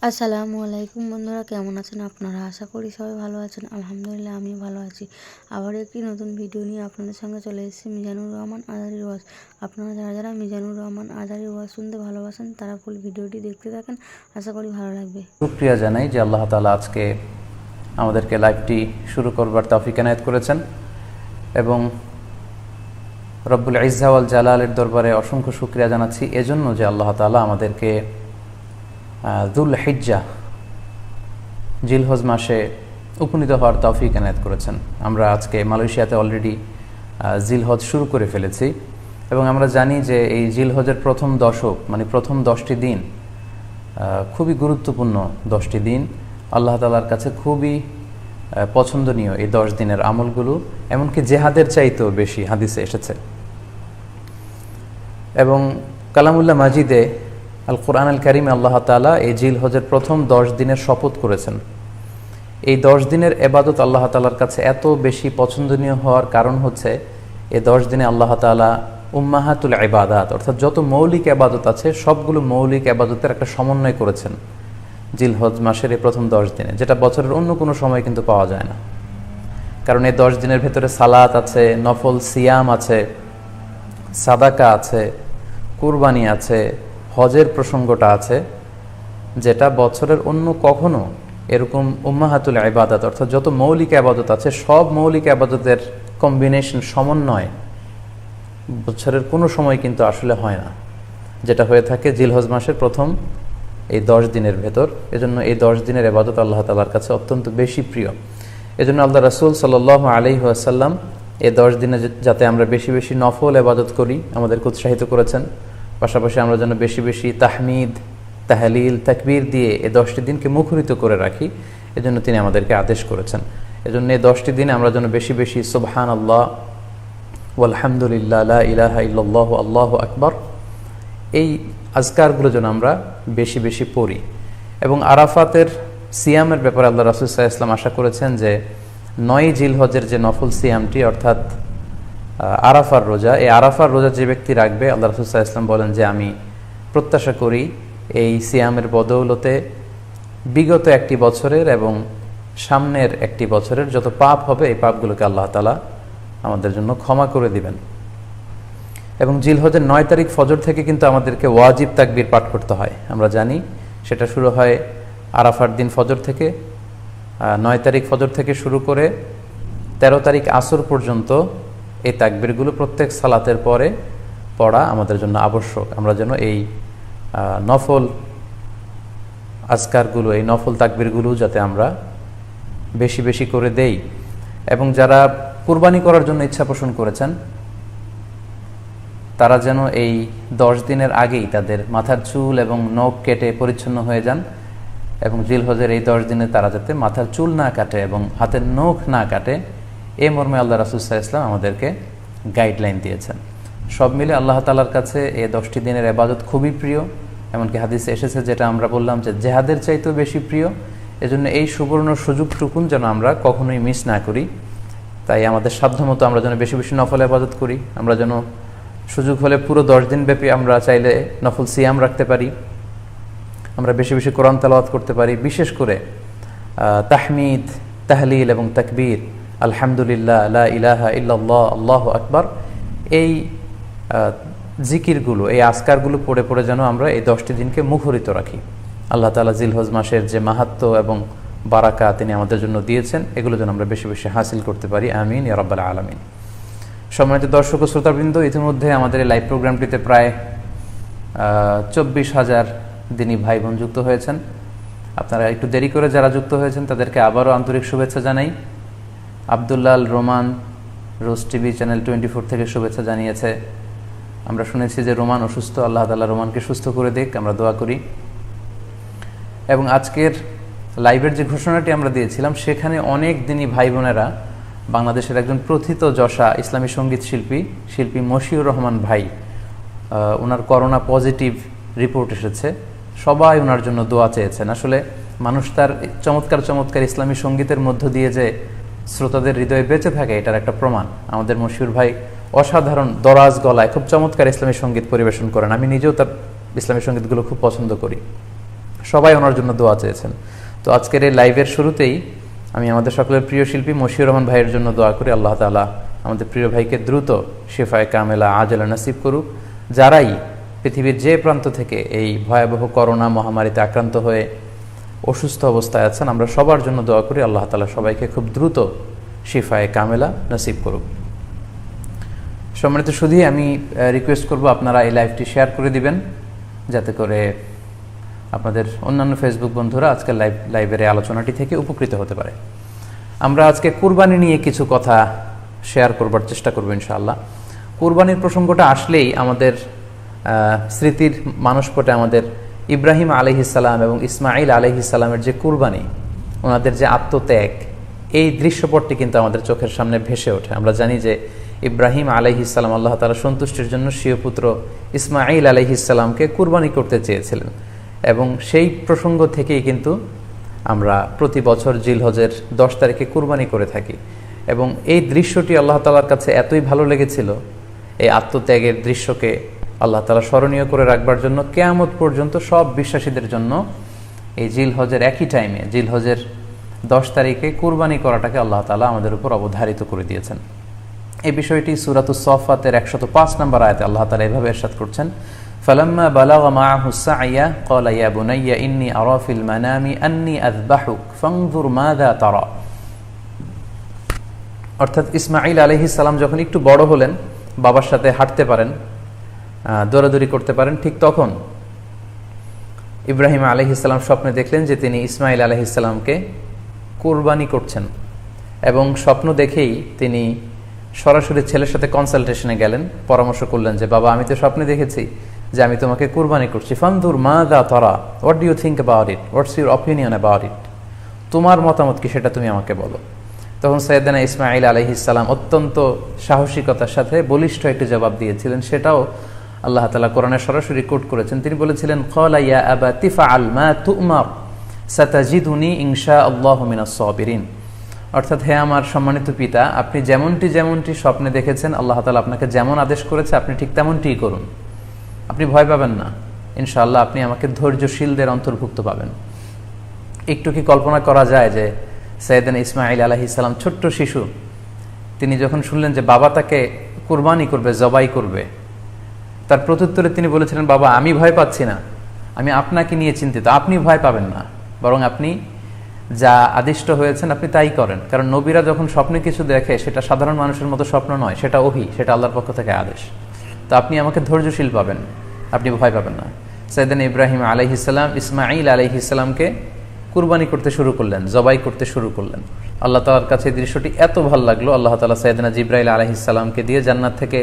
আসসালামু আলাইকুম বন্ধুরা, কেমন আছেন আপনারা? আশা করি সবাই ভালো আছেন। আলহামদুলিল্লাহ আমিও ভালো আছি। আবার একটি নতুন ভিডিও নিয়ে আপনাদের সঙ্গে চলে এসেছি মিজানুর রহমান আজারির ওয়াজ। আপনারা যারা যারা মিজানুর রহমান আজারির ওয়াজ শুনতে ভালোবাসেন তারা ফুল ভিডিওটি দেখতে থাকেন, আশা করি ভালো লাগবে। শুকরিয়া জানাই যে আল্লাহ তাআলা আজকে আমাদেরকে লাইভটি শুরু করবার তৌফিক এনায়েত করেছেন এবং রব্বুল ইজ্জা ওয়াল জালালের দরবারে অসংখ্য শুকরিয়া জানাচ্ছি এজন্য যে আল্লাহ তাআলা আমাদেরকে যুল হিজ্জা জিলহজ মাসে উপনীত হওয়ার তৌফিক এনায়েত করেছেন। আমরা আজকে মালয়েশিয়াতে অলরেডি জিলহজ শুরু করে ফেলেছি এবং আমরা জানি যে এই জিলহজের প্রথম দশক মানে প্রথম 10টি দিন খুবই গুরুত্বপূর্ণ 10টি দিন, আল্লাহ তাআলার কাছে খুবই পছন্দনীয় এই 10 দিনের আমলগুলো, এমনকি জেহাদের চাইতেও বেশি হাদিসে এসেছে। এবং কালামুল্লাহ মাজিদে আল কোরআন আল কারিমে আল্লাহ তাআলা এই জিলহজের প্রথম 10 দিনের শপথ করেছেন। এই 10 দিনের এবাদত আল্লাহ তাআলার কাছে এত বেশি পছন্দনীয় হওয়ার কারণ হচ্ছে এই 10 দিনে আল্লাহ তাআলা উম্মাহাতুল ইবাদাত অর্থাৎ যত মৌলিক এবাদত আছে সবগুলো মৌলিক এবাদতের একটা সমন্বয় করেছেন জিলহজ মাসের এই প্রথম 10 দিনে, যেটা বছরের অন্য কোনো সময় কিন্তু পাওয়া যায় না। কারণ এই 10 দিনের ভেতরে সালাত আছে, নফল সিয়াম আছে, সাদাকা আছে, কুরবানি আছে, হজের প্রসঙ্গটা আছে, যেটা বছরের অন্য কখনো এরকম উম্মাহাতুল ইবাদাত অর্থাৎ যত মৌলিক আবাদত আছে সব মৌলিক আবাদতের কম্বিনেশন সমন্বয় বছরের কোনো সময় কিন্তু আসলে হয় না, যেটা হয়ে থাকে জিলহজ মাসের প্রথম এই 10 দিনের ভেতর। এজন্য এই 10 দিনের ইবাদত আল্লাহ তাআলার কাছে অত্যন্ত বেশি প্রিয়। এজন্য আল্লাহ রাসূল সাল্লাল্লাহু আলাইহি ওয়াসাল্লাম এই 10 দিনে যাতে আমরা বেশি বেশি নফল ইবাদত করি আমাদেরকে উৎসাহিত করেছেন। পাশাপাশি আমরা যেন বেশি বেশি তাহমিদ, তাহলিল, তাকবীর দিয়ে এই 10টি দিনকে মুখরিত করে রাখি, এজন্য তিনি আমাদেরকে আদেশ করেছেন। এজন্য এই 10টি দিনে আমরা যেন বেশি বেশি সুবহানাল্লাহ ওয়ালহামদুলিল্লাহ লা ইলাহা ইল্লাল্লাহু আল্লাহু আকবার এই আজকারগুলো যেন আমরা বেশি বেশি পড়ি। এবং আরাফাতের সিয়ামের ব্যাপারে আল্লাহ রাসূল সাল্লাল্লাহু আলাইহি ওয়াসাল্লাম আশা করেছেন যে 9 জিলহজের যে নফল সিয়ামটি অর্থাৎ আরাফার রোজা, এই আরাফার রোজা যে ব্যক্তি রাখবে আল্লাহ রাসূল সাল্লাল্লাহু আলাইহি ওয়াসাল্লাম বলেন যে আমি প্রত্যাশা করি এই সিয়ামের বদৌলতে বিগত একটি বছরের এবং সামনের একটি বছরের যত পাপ হবে এই পাপগুলোকে আল্লাহ তাআলা আমাদের জন্য ক্ষমা করে দিবেন। এবং জিলহজের 9 তারিখ ফজর থেকে কিন্তু আমাদেরকে ওয়াজিব তাকবীর পাঠ করতে হয়। আমরা জানি সেটা শুরু হয় আরাফার দিন ফজর থেকে। 9 তারিখ ফজর থেকে শুরু করে 13 তারিখ আসর পর্যন্ত এই তাকবীরগুলো প্রত্যেক সালাতের পরে পড়া আমাদের জন্য আবশ্যক। আমরা যেন এই নফল আজকারগুলো, এই নফল তাকবীরগুলো যাতে আমরা বেশি বেশি করে দেই। এবং যারা কুরবানি করার জন্য ইচ্ছা পোষণ করেছেন তারা যেন এই 10 দিনের আগেই তাদের মাথার চুল এবং নখ কেটে পরিচ্ছন্ন হয়ে যান এবং জিলহজের এই 10 দিনে তারা যাতে মাথার চুল না কাটে এবং হাতের নখ না কাটে, এই মর্মে আল্লাহ রাসূল সাল্লাল্লাহু আলাইহি ওয়াসাল্লাম আমাদেরকে গাইডলাইন দিয়েছেন। সব মিলে আল্লাহ তাআলার কাছে এই 10টি দিনের ইবাদত খুবই প্রিয়, এমনকি হাদিসে এসেছে যেটা আমরা বললাম যে জেহাদের চাইতেও বেশি প্রিয়। এজন্য এই সুবর্ণ সুযোগটুকুন যেন আমরা কখনোই মিস না করি। তাই আমাদের সাধ্যমতো আমরা যেন বেশি বেশি নফল ইবাদত করি। আমরা যেন সুযোগ হলে পুরো 10 দিন ব্যাপী আমরা চাইলে নফল সিয়াম রাখতে পারি, আমরা বেশি বেশি কোরআন তেলাওয়াত করতে পারি, বিশেষ করে তাহমিদ, তাহলিল এবং তাকবীর, আলহামদুলিল্লাহ লা ইলাহা ইল্লাল্লাহ আল্লাহু আকবার এই জিকিরগুলো, এই আজকারগুলো পড়ে পড়ে যেন আমরা এই 10টি দিনকে মুখরিত রাখি। আল্লাহ তাআলা জিলহজ মাসের যে মাহাত্ম্য এবং বারাকা তিনি আমাদের জন্য দিয়েছেন এগুলো যেন আমরা বেশি বেশি হাসিল করতে পারি। আমিন ইয়া রাব্বাল আলামিন। সম্মানিত দর্শক ও শ্রোতাবৃন্দ, ইতিমধ্যে আমাদের এই লাইভ প্রোগ্রামটিতে প্রায় 24,000 দিনী ভাই বোন যুক্ত হয়েছেন। আপনারা একটু দেরি করে যারা যুক্ত হয়েছেন তাদেরকে আবারও আন্তরিক শুভেচ্ছা জানাই। আব্দুল্লাহ আল রোমান রোজ টিভি চ্যানেল 24 থেকে শুভেচ্ছা জানিয়েছে। আমরা শুনেছি যে রোমান অসুস্থ, আল্লাহ তাআলা রোমানকে সুস্থ করে দিক, আমরা দোয়া করি। এবং আজকের লাইভের যে ঘোষণাটি আমরা দিয়েছিলাম সেখানে অনেক দিনী ভাই বোনেরা বাংলাদেশের একজন প্রথিত যশা ইসলামী সঙ্গীত শিল্পী মশিউর রহমান ভাই, ওনার করোনা পজিটিভ রিপোর্ট এসেছে, সবাই ওনার জন্য দোয়া চেয়েছেন। আসলে মানুষ তার চমৎকার চমৎকার ইসলামী সঙ্গীতের মধ্য দিয়ে যে শ্রোতাদের হৃদয়ে বেঁচে থাকে এটার একটা প্রমাণ। আমাদের মশিউর ভাই অসাধারণ দরাজ গলায় খুব চমৎকার ইসলামী সঙ্গীত পরিবেশন করেন। আমি নিজেও তার ইসলামী সঙ্গীতগুলো খুব পছন্দ করি। সবাই ওনার জন্য দোয়া চেয়েছেন। তো আজকের এই লাইভের শুরুতেই আমি আমাদের সকলের প্রিয় শিল্পী মশিউর রহমান ভাইয়ের জন্য দোয়া করি, আল্লাহ তাআলা আমাদের প্রিয় ভাইকে দ্রুত শিফায়ে কামেলা আজলা নসিব করুক। যারাই পৃথিবীর যে প্রান্ত থেকে এই ভয়াবহ করোনা মহামারীতে আক্রান্ত হয়ে অসুস্থ অবস্থায় আছেন, আমরা সবার জন্য দোয়া করি আল্লাহ তাআলা সবাইকে খুব দ্রুত শিফায়ে কামেলা নসিব করুক। সম্মানিত শুধু আমি রিকোয়েস্ট করব আপনারা এই লাইভটি শেয়ার করে দিবেন, যাতে করে আপনাদের অন্যান্য ফেসবুক বন্ধুরা আজকের লাইভের এই আলোচনাটি থেকে উপকৃত হতে পারে। আমরা আজকে কুরবানি নিয়ে কিছু কথা শেয়ার করবার চেষ্টা করব ইনশাআল্লাহ। কুরবানির প্রসঙ্গটা আসলেই আমাদের স্মৃতির মানসপটে আমাদের ইব্রাহিম আলাইহিস সালাম এবং ইসমাইল আলাইহিস সালামের যে কুরবানি, ওনাদের যে আত্মত্যাগ, এই দৃশ্যপটটি কিন্তু আমাদের চোখের সামনে ভেসে ওঠে। আমরা জানি যে ইব্রাহিম আলাইহিস সালাম আল্লাহ তাআলা সন্তুষ্টির জন্য স্বীয় পুত্র ইসমাইল আলাইহিস সালামকে কুরবানি করতে চেয়েছিলেন, এবং সেই প্রসঙ্গ থেকেই কিন্তু আমরা প্রতি বছর জিলহজের 10 তারিখে কুরবানি করে থাকি। এবং এই দৃশ্যটি আল্লাহ তাআলার কাছে এতই ভালো লেগেছিল, এই আত্মত্যাগের দৃশ্যকে আল্লাহ তাআলা স্মরণীয় করে রাখবার জন্য কিয়ামত পর্যন্ত সব বিশ্বাসীদের জন্য এই জিলহজের একই টাইমে জিলহজের 10 তারিখে কুরবানি করাটাকে আল্লাহ তাআলা আমাদের উপর অবধারিত করে দিয়েছেন। এই বিষয়টি সূরাতুস সাফফাতের 105 নম্বর আয়াতে আল্লাহ তাআলা এভাবে ইরশাদ করছেন, ফালাম্মা বালাগা মাআহু সা'য়া ক্বালা ইয়া বুনাইয়া ইন্নী আরা ফিল মানামি আন্নী আযবাহুক ফানজুর মাযা তারা। অর্থাৎ ইসমাঈল আলাইহিস সালাম যখন একটু বড় হলেন, বাবার সাথে হাঁটতে পারেন, দৌড়াদৌড়ি করতে পারেন, ঠিক তখন ইব্রাহিম আলাইহিস সালাম স্বপ্নে দেখলেন যে তিনি ইসমাঈল আলাইহিস সালামকে কুরবানি করছেন, এবং স্বপ্ন দেখেই তিনি সরাসরি ছেলের সাথে কনসালটেশনে গেলেন, পরামর্শ করলেন যে বাবা, আমি তো স্বপ্নে দেখেছি যে আমি তোমাকে কুরবানি করছি, ফানজুর মাযা তারা, what do you think about it, what's your opinion about it, তোমার মতামত কি সেটা তুমি আমাকে বলো। তখন সাইয়েদনা ইসমাঈল আলাইহিস সালাম অত্যন্ত সাহসিকতার সাথে বলিষ্ঠ একটি জবাব দিয়েছিলেন, সেটাও আল্লাহ তাআলা কোরআনে সরাসরি কোট করেছেন। তিনি বলেছিলেন, ক্বালা ইয়া আবাতি ফাআল মা তু'মার সাতাজিদুনি ইনশাআল্লাহু মিনাস সাবিরিন। অর্থাৎ, হে আমার সম্মানিত পিতা, আপনি যেমনটি স্বপ্নে দেখেছেন, আল্লাহ তাআলা আপনাকে যেমন আদেশ করেছে আপনি ঠিক তেমনটিই করুন, আপনি ভয় পাবেন না, ইনশাআল্লাহ আপনি আমাকে ধৈর্যশীলদের অন্তর্ভুক্ত পাবেন। একটু কি কল্পনা করা যায় যে সাইয়েদনা ইসমাঈল আলাইহিস সালাম ছোট্ট শিশু, তিনি যখন শুনলেন যে বাবা তাকে কুরবানি করবে, জবাই করবে, তার প্রত্যুত্তরে তিনি বলেছিলেন, বাবা, আমি ভয় পাচ্ছি না, আমি আপনাকে নিয়ে চিন্তিত, আপনি ভয় পাবেন না, বরং আপনি যা আদিষ্ট হয়েছেন আপনি তাই করেন। কারণ নবীরা যখন স্বপ্নে কিছু দেখে, সেটা সাধারণ মানুষের মতো স্বপ্ন নয়, সেটা ওহী, সেটা আল্লাহর পক্ষ থেকে আদেশ। তো আপনি আমাকে ধৈর্যশীল পাবেন, আপনি ভয় পাবেন না। সাইয়েদনা ইব্রাহিম আলাইহিস সালাম ইসমাঈল আলাইহিস সালামকে কুরবানি করতে শুরু করলেন, জবাই করতে শুরু করলেন। আল্লাহ তাআলার কাছে এই দৃশ্যটি এত ভালো লাগলো, আল্লাহ তাআলা সাইয়েদনা জিবরাইল আলাইহিস সালামকে দিয়ে জান্নাত থেকে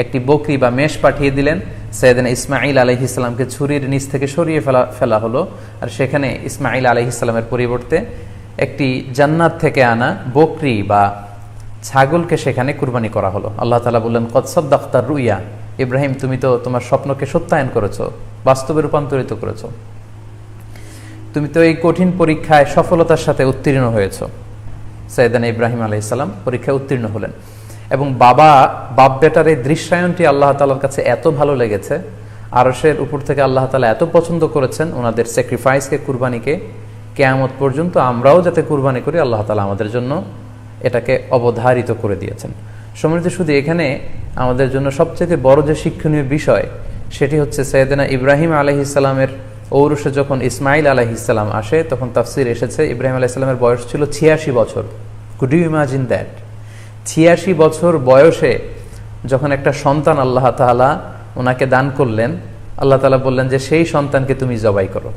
একটি বকরি বা মেষ পাঠিয়ে দিলেন। সাইয়েদনা ইসমাঈল আলাইহিস সালামকে ছুরির নিচ থেকে সরিয়ে ফেলা হলো, আর সেখানে ইসমাঈল আলাইহিস সালামের পরিবর্তে একটি জান্নাত থেকে আনা বকরি বা ছাগলকে সেখানে কুরবানি করা হলো। আল্লাহ তাআলা বললেন, কদ সাদ্দাকতা রুইয়া, ইব্রাহিম, তুমি তো তোমার স্বপ্নকে সত্যায়ন করেছো, বাস্তবে রূপান্তরিত করেছো, তুমি তো এই কঠিন পরীক্ষায় সফলতার সাথে উত্তীর্ণ হয়েছ। সাইয়েদনা ইব্রাহিম আলাইহিস সালাম পরীক্ষায় উত্তীর্ণ হলেন, এবং বাপ বেটার এই দৃশ্যায়নটি আল্লাহ তাআলার কাছে এত ভালো লেগেছে, আরশের উপর থেকে আল্লাহ তাআলা এত পছন্দ করেছেন ওনাদের স্যাক্রিফাইসকে, কুরবানিকে, কিয়ামত পর্যন্ত আমরাও যাতে কুরবানি করি, আল্লাহ তাআলা আমাদের জন্য এটাকে অবধারিত করে দিয়েছেন। সম্মানিত শুধু এখানে আমাদের জন্য সবচেয়ে বড় যে শিক্ষণীয় বিষয়, সেটি হচ্ছে সাইয়েদনা ইব্রাহিম আলাইহিস সালামের ঔরসে যখন ইসমাঈল আলাইহিস সালাম আসে, তখন তাফসীর এসেছে ইব্রাহিম আলাইহিস সালামের বয়স ছিল 86 বছর। Could you imagine that? 86 বছর বয়সে যখন একটা সন্তান আল্লাহ তাআলা ওনাকে দান করলেন, আল্লাহ তাআলা বললেন যে সেই সন্তানকে তুমি জবাই করো।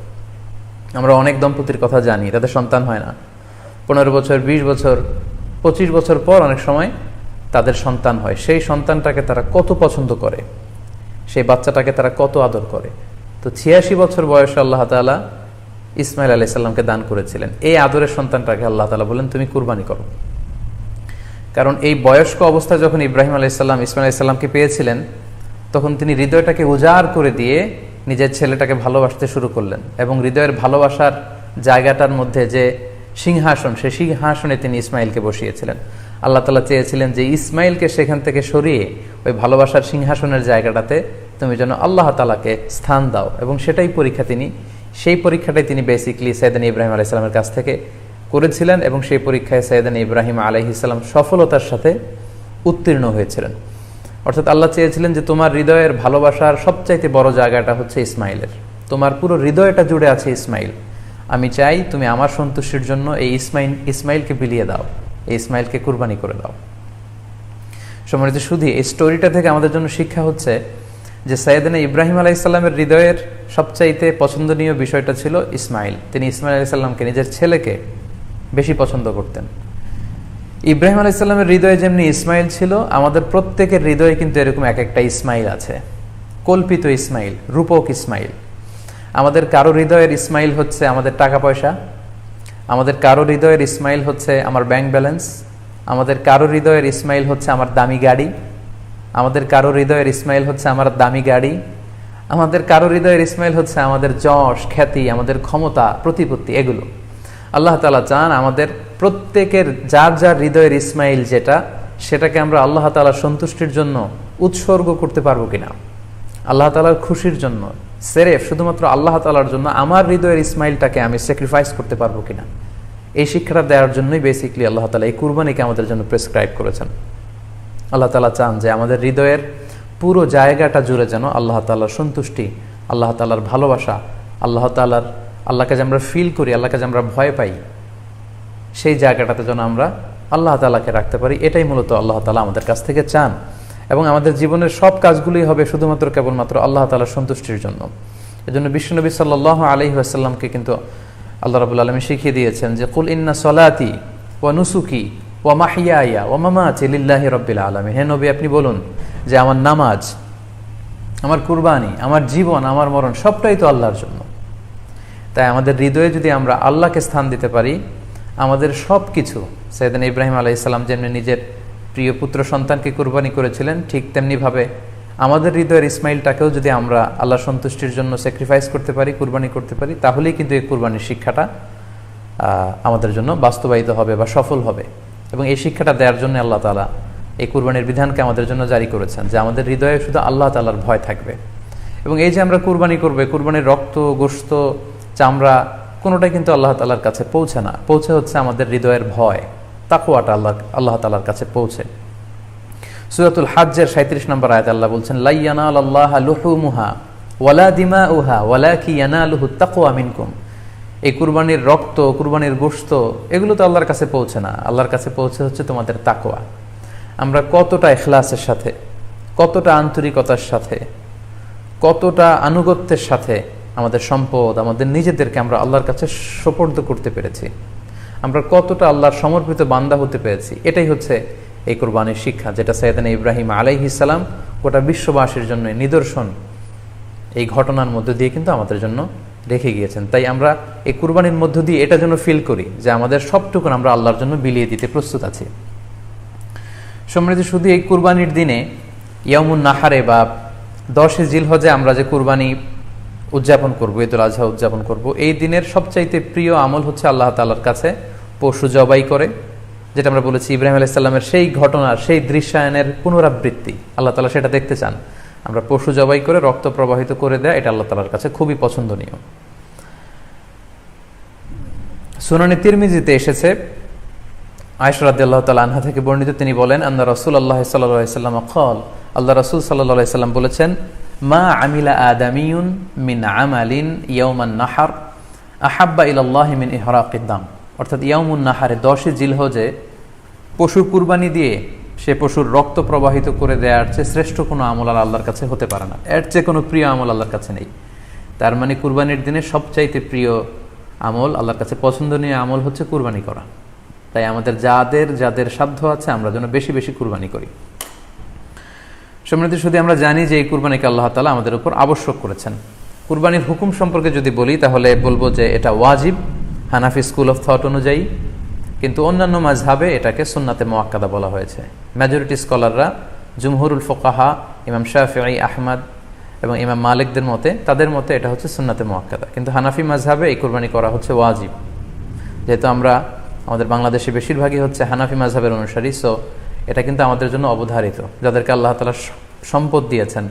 আমরা অনেক দম্পতির কথা জানি, তাদের সন্তান হয় না, 15 বছর, 20 বছর, 25 বছর পর অনেক সময় তাদের সন্তান হয়। সেই সন্তানটাকে তারা কত পছন্দ করে, সেই বাচ্চাটাকে তারা কত আদর করে। তো 86 বছর বয়সে আল্লাহ তাআলা ইসমাঈল আলাইহিস সালামকে দান করেছিলেন। এই আদরের সন্তানটাকে আল্লাহ তাআলা বললেন, তুমি কুরবানি করো। কারণ এই বয়স্ক অবস্থায় যখন ইব্রাহিম আলাইহিস সালাম ইসমাঈল আলাইহিস সালামকে পেয়েছিলেন, তখন তিনি হৃদয়টাকে উজাড় করে দিয়ে নিজের ছেলেটাকে ভালোবাসতে শুরু করলেন, এবং হৃদয়ের ভালোবাসার জায়গাটার মধ্যে যে সিংহাসন, সেই সিংহাসনে তিনি ইসমাঈলকে বসিয়েছিলেন। আল্লাহ তাআলা চেয়েছিলেন যে ইসমাঈলকে সেখান থেকে সরিয়ে ওই ভালোবাসার সিংহাসনের জায়গাটাতে তুমি যেন আল্লাহ তাআলাকে স্থান দাও, এবং সেটাই পরীক্ষা তিনি সেই পরীক্ষাটাই তিনি বেসিক্যালি সাইয়েদনা ইব্রাহিম আলাইহিস সালামের কাছ থেকে করেছিলেন এবং সেই পরীক্ষায় সাইয়েদনা ইব্রাহিম আলাইহিস সালাম সফলতার সাথে উত্তীর্ণ হয়েছিলেন। অর্থাৎ আল্লাহ চেয়েছিলেন যে তোমার হৃদয়ের ভালোবাসার সবচাইতে বড় জায়গাটা হচ্ছে ইসমাইলের, তোমার পুরো হৃদয়টা জুড়ে আছে ইসমাইল। আমি চাই তুমি আমার সন্তুষ্টির জন্য এই ইসমাইলকে বিলিয়ে দাও, এই ইসমাইলকে কুরবানি করে দাও। সম্মানিত শুধু এই স্টোরিটা থেকে আমাদের জন্য শিক্ষা হচ্ছে যে সাইয়েদনা ইব্রাহিম আলাইহিস সালামের হৃদয়ের সবচাইতে পছন্দনীয় বিষয়টা ছিল ইসমাইল। তিনি ইসমাইল আলাইহিস সালামকে, নিজের ছেলেকে বেশি পছন্দ করতেন। ইব্রাহিম আলাইহিস সালামের হৃদয়ে যেমনি ইসমাইল ছিল, আমাদের প্রত্যেকের হৃদয়ে কিন্তু এরকম এক একটা ইসমাইল আছে, কল্পিত ইসমাইল, রূপক ইসমাইল। আমাদের কারো হৃদয়ের ইসমাইল হচ্ছে আমাদের টাকা পয়সা, আমাদের কারো হৃদয়ের ইসমাইল হচ্ছে আমার ব্যাংক ব্যালেন্স, আমাদের কারো হৃদয়ের ইসমাইল হচ্ছে আমার দামি গাড়ি, আমাদের কারো হৃদয়ের ইসমাইল হচ্ছে আমার দামি গাড়ি, আমাদের কারো হৃদয়ের ইসমাইল হচ্ছে আমাদের যশ, খ্যাতি, আমাদের ক্ষমতা, প্রতিপত্তি, এগুলো। আল্লাহ তাআলা চান আমাদের প্রত্যেকের যার যার হৃদয়ের ইসমাইল যেটা, সেটাকে আমরা আল্লাহ তাআলার সন্তুষ্টির জন্য উৎসর্গ করতে পারবো কিনা, আল্লাহ তাআলার খুশির জন্য, সেরেফ শুধুমাত্র আল্লাহ তাআলার জন্য আমার হৃদয়ের ইসমাইলটাকে আমি স্যাক্রিফাইস করতে পারবো কিনা। এই শিক্ষাটা দেওয়ার জন্যই বেসিক্যালি আল্লাহ তাআলা এই কুরবানিকে আমাদের জন্য প্রেসক্রাইব করেছেন। আল্লাহ তাআলা চান যে আমাদের হৃদয়ের পুরো জায়গাটা জুড়ে যেন আল্লাহ তাআলার সন্তুষ্টি, আল্লাহ তাআলার ভালোবাসা, আল্লাহকে যে আমরা ফিল করি, আল্লাহকে যে আমরা ভয় পাই, সেই জায়গাটাতে যেন আমরা আল্লাহ তাআলাকে রাখতে পারি। এটাই মূলত আল্লাহ তাআলা আমাদের কাছ থেকে চান। এবং আমাদের জীবনের সব কাজগুলোই হবে শুধুমাত্র কেবলমাত্র আল্লাহ তাআলার সন্তুষ্টির জন্য। এজন্য বিশ্বনবী সাল্লাল্লাহু আলাইহি ওয়াসাল্লামকে কিন্তু আল্লাহ রাব্বুল আলামিন শিখিয়ে দিয়েছেন যে কুল ইন্না সলাতি ওয়া নুসুকি ওয়া মাহইয়ায়া ওয়া মামাতি লিল্লাহি রাব্বিল আলামিন। হে নবী, আপনি বলুন যে আমার নামাজ, আমার কুরবানি, আমার জীবন, আমার মরণ সবটাই তো আল্লাহর জন্য। তাই আমাদের হৃদয়ে যদি আমরা আল্লাহকে স্থান দিতে পারি, আমাদের সব কিছু, সাইয়েদনা ইব্রাহিম আলাইহিস সালাম যেমনি নিজের প্রিয় পুত্র সন্তানকে কুরবানি করেছিলেন, ঠিক তেমনিভাবে আমাদের হৃদয়ের ইসমাইলটাকেও যদি আমরা আল্লাহ সন্তুষ্টির জন্য স্যাক্রিফাইস করতে পারি, কুরবানি করতে পারি, তাহলেই কিন্তু এই কুরবানির শিক্ষাটা আমাদের জন্য বাস্তবায়িত হবে বা সফল হবে। এবং এই শিক্ষাটা দেওয়ার জন্য আল্লাহ তাআলা এই কুরবানির বিধানকে আমাদের জন্য জারি করেছেন যে আমাদের হৃদয়ে শুধু আল্লাহ তাআলার ভয় থাকবে। এবং এই যে আমরা কুরবানি করবে, কুরবানির রক্ত, গোশত, চামড়া কোনোটাই কিন্তু আল্লাহ তাআলার কাছে পৌঁছে না, পৌঁছে হচ্ছে আমাদের হৃদয়ের ভয়, তাকওয়াটা আল্লাহ তাআলার কাছে পৌঁছে। সূরাতুল হজ্জের 37 নম্বর আয়াতে আল্লাহ বলছেন লা ইয়ানালাল্লাহা লুহুমুহা ওয়ালা দিমাউহা ওয়ালাকি ইয়ানালুহুত তাকওয়া মিনকুম। এই কুরবানির রক্ত, কুরবানির গোশত, এগুলো তো আল্লাহর কাছে পৌঁছে না, আল্লাহর কাছে পৌঁছে হচ্ছে তোমাদের তাকওয়া। আমরা কতটা ইখলাসের সাথে, কতটা আন্তরিকতার সাথে, কতটা আনুগত্যের সাথে আমাদের সম্পদ, আমাদের নিজেদেরকে আমরা আল্লাহর কাছে সোপর্দ করতে পেরেছি, আমরা কতটা আল্লাহর সমর্পিত বান্দা হতে পেরেছি, এটাই হচ্ছে এই কুরবানির শিক্ষা, যেটা সাইয়েদনা ইব্রাহিম আলাইহিস সালাম গোটা বিশ্ববাসীর জন্য নিদর্শন এই ঘটনার মধ্য দিয়ে কিন্তু আমাদের জন্য রেখে গিয়েছেন। তাই আমরা এই কুরবানির মধ্য দিয়ে এটা যেন ফিল করি যে আমাদের সবটুকুন আমরা আল্লাহর জন্য বিলিয়ে দিতে প্রস্তুত আছি। সম্মানিত, শুধু এই কুরবানির দিনে ইয়াউমুন নাহারে বা 10 জিলহজে আমরা যে কুরবানি উদযাপন করবো, ঈদুল আজহা উদযাপন করব, এই দিনের সবচাইতে প্রিয় আমল হচ্ছে আল্লাহ তাআলার কাছে পশু জবাই করে, যেটা আমরা বলেছি ইব্রাহিম আলাইহিস সালামের সেই ঘটনার, সেই দৃশ্যায়নের পুনরাবৃত্তি আল্লাহ তাআলা সেটা দেখতে চান। আমরা পশু জবাই করে রক্ত প্রবাহিত করে দেয়, এটা আল্লাহ তাআলার কাছে খুবই পছন্দনীয়। সুনানে তিরমিজিতে এসেছে, আয়েশা রাদিয়াল্লাহু তাআলা আনহা থেকে বর্ণিত, তিনি বলেন আন্না রাসূলুল্লাহ সাল্লাল্লাহু আলাইহি ওয়াসাল্লাম قال, আল্লাহ রাসূল সাল্লাল্লাহু আলাইহি ওয়াসাল্লাম বলেছেন মা আমিলা আদামিয়ুন মিন আমালিন ইয়াউমান নাহার আহাব্বা ইলাল্লাহি মিন ইহরাকিদ দাম। অর্থাৎ ইয়াউমুন নাহারে 10 জিলহজে পশু কুরবানি দিয়ে সে পশুর রক্ত প্রবাহিত করে দেওয়ার চেয়ে শ্রেষ্ঠ কোনো আমল আর আল্লাহর কাছে হতে পারে না, এর চেয়ে কোনো প্রিয় আমল আল্লাহর কাছে নেই। তার মানে কুরবানির দিনে সবচাইতে প্রিয় আমল, আল্লাহর কাছে পছন্দনীয় আমল হচ্ছে কুরবানি করা। তাই আমাদের যাদের সাধ্য আছে আমরা যেন বেশি বেশি কুরবানি করি। সম্মানিত, শুধু আমরা জানি যে এই কুরবানিকে আল্লাহ তাআলা আমাদের উপর আবশ্যক করেছেন। কুরবানির হুকুম সম্পর্কে যদি বলি তাহলে বলবো যে এটা ওয়াজিব হানাফি স্কুল অফ থট অনুযায়ী, কিন্তু অন্যান্য মাযহাবে এটাকে সুন্নাতে মুআক্কাদা বলা হয়েছে। মেজরিটি স্কলাররা, জুমহুরুল ফুকাহা, ইমাম শাফিঈ, আহমদ এবং ইমাম মালিকদের মতে, তাদের মতে এটা হচ্ছে সুন্নাতে মুআক্কাদা। কিন্তু হানাফি মাযহাবে এই কুরবানি করা হচ্ছে ওয়াজিব। যেহেতু আমরা আমাদের বাংলাদেশে বেশিরভাগই হচ্ছে হানাফি মাযহাবের অনুসারী, সো এটা কিন্তু আমাদের জন্য অবধারিত। যাদেরকে আল্লাহ তাআলা সম্পদ দিয়েছেন,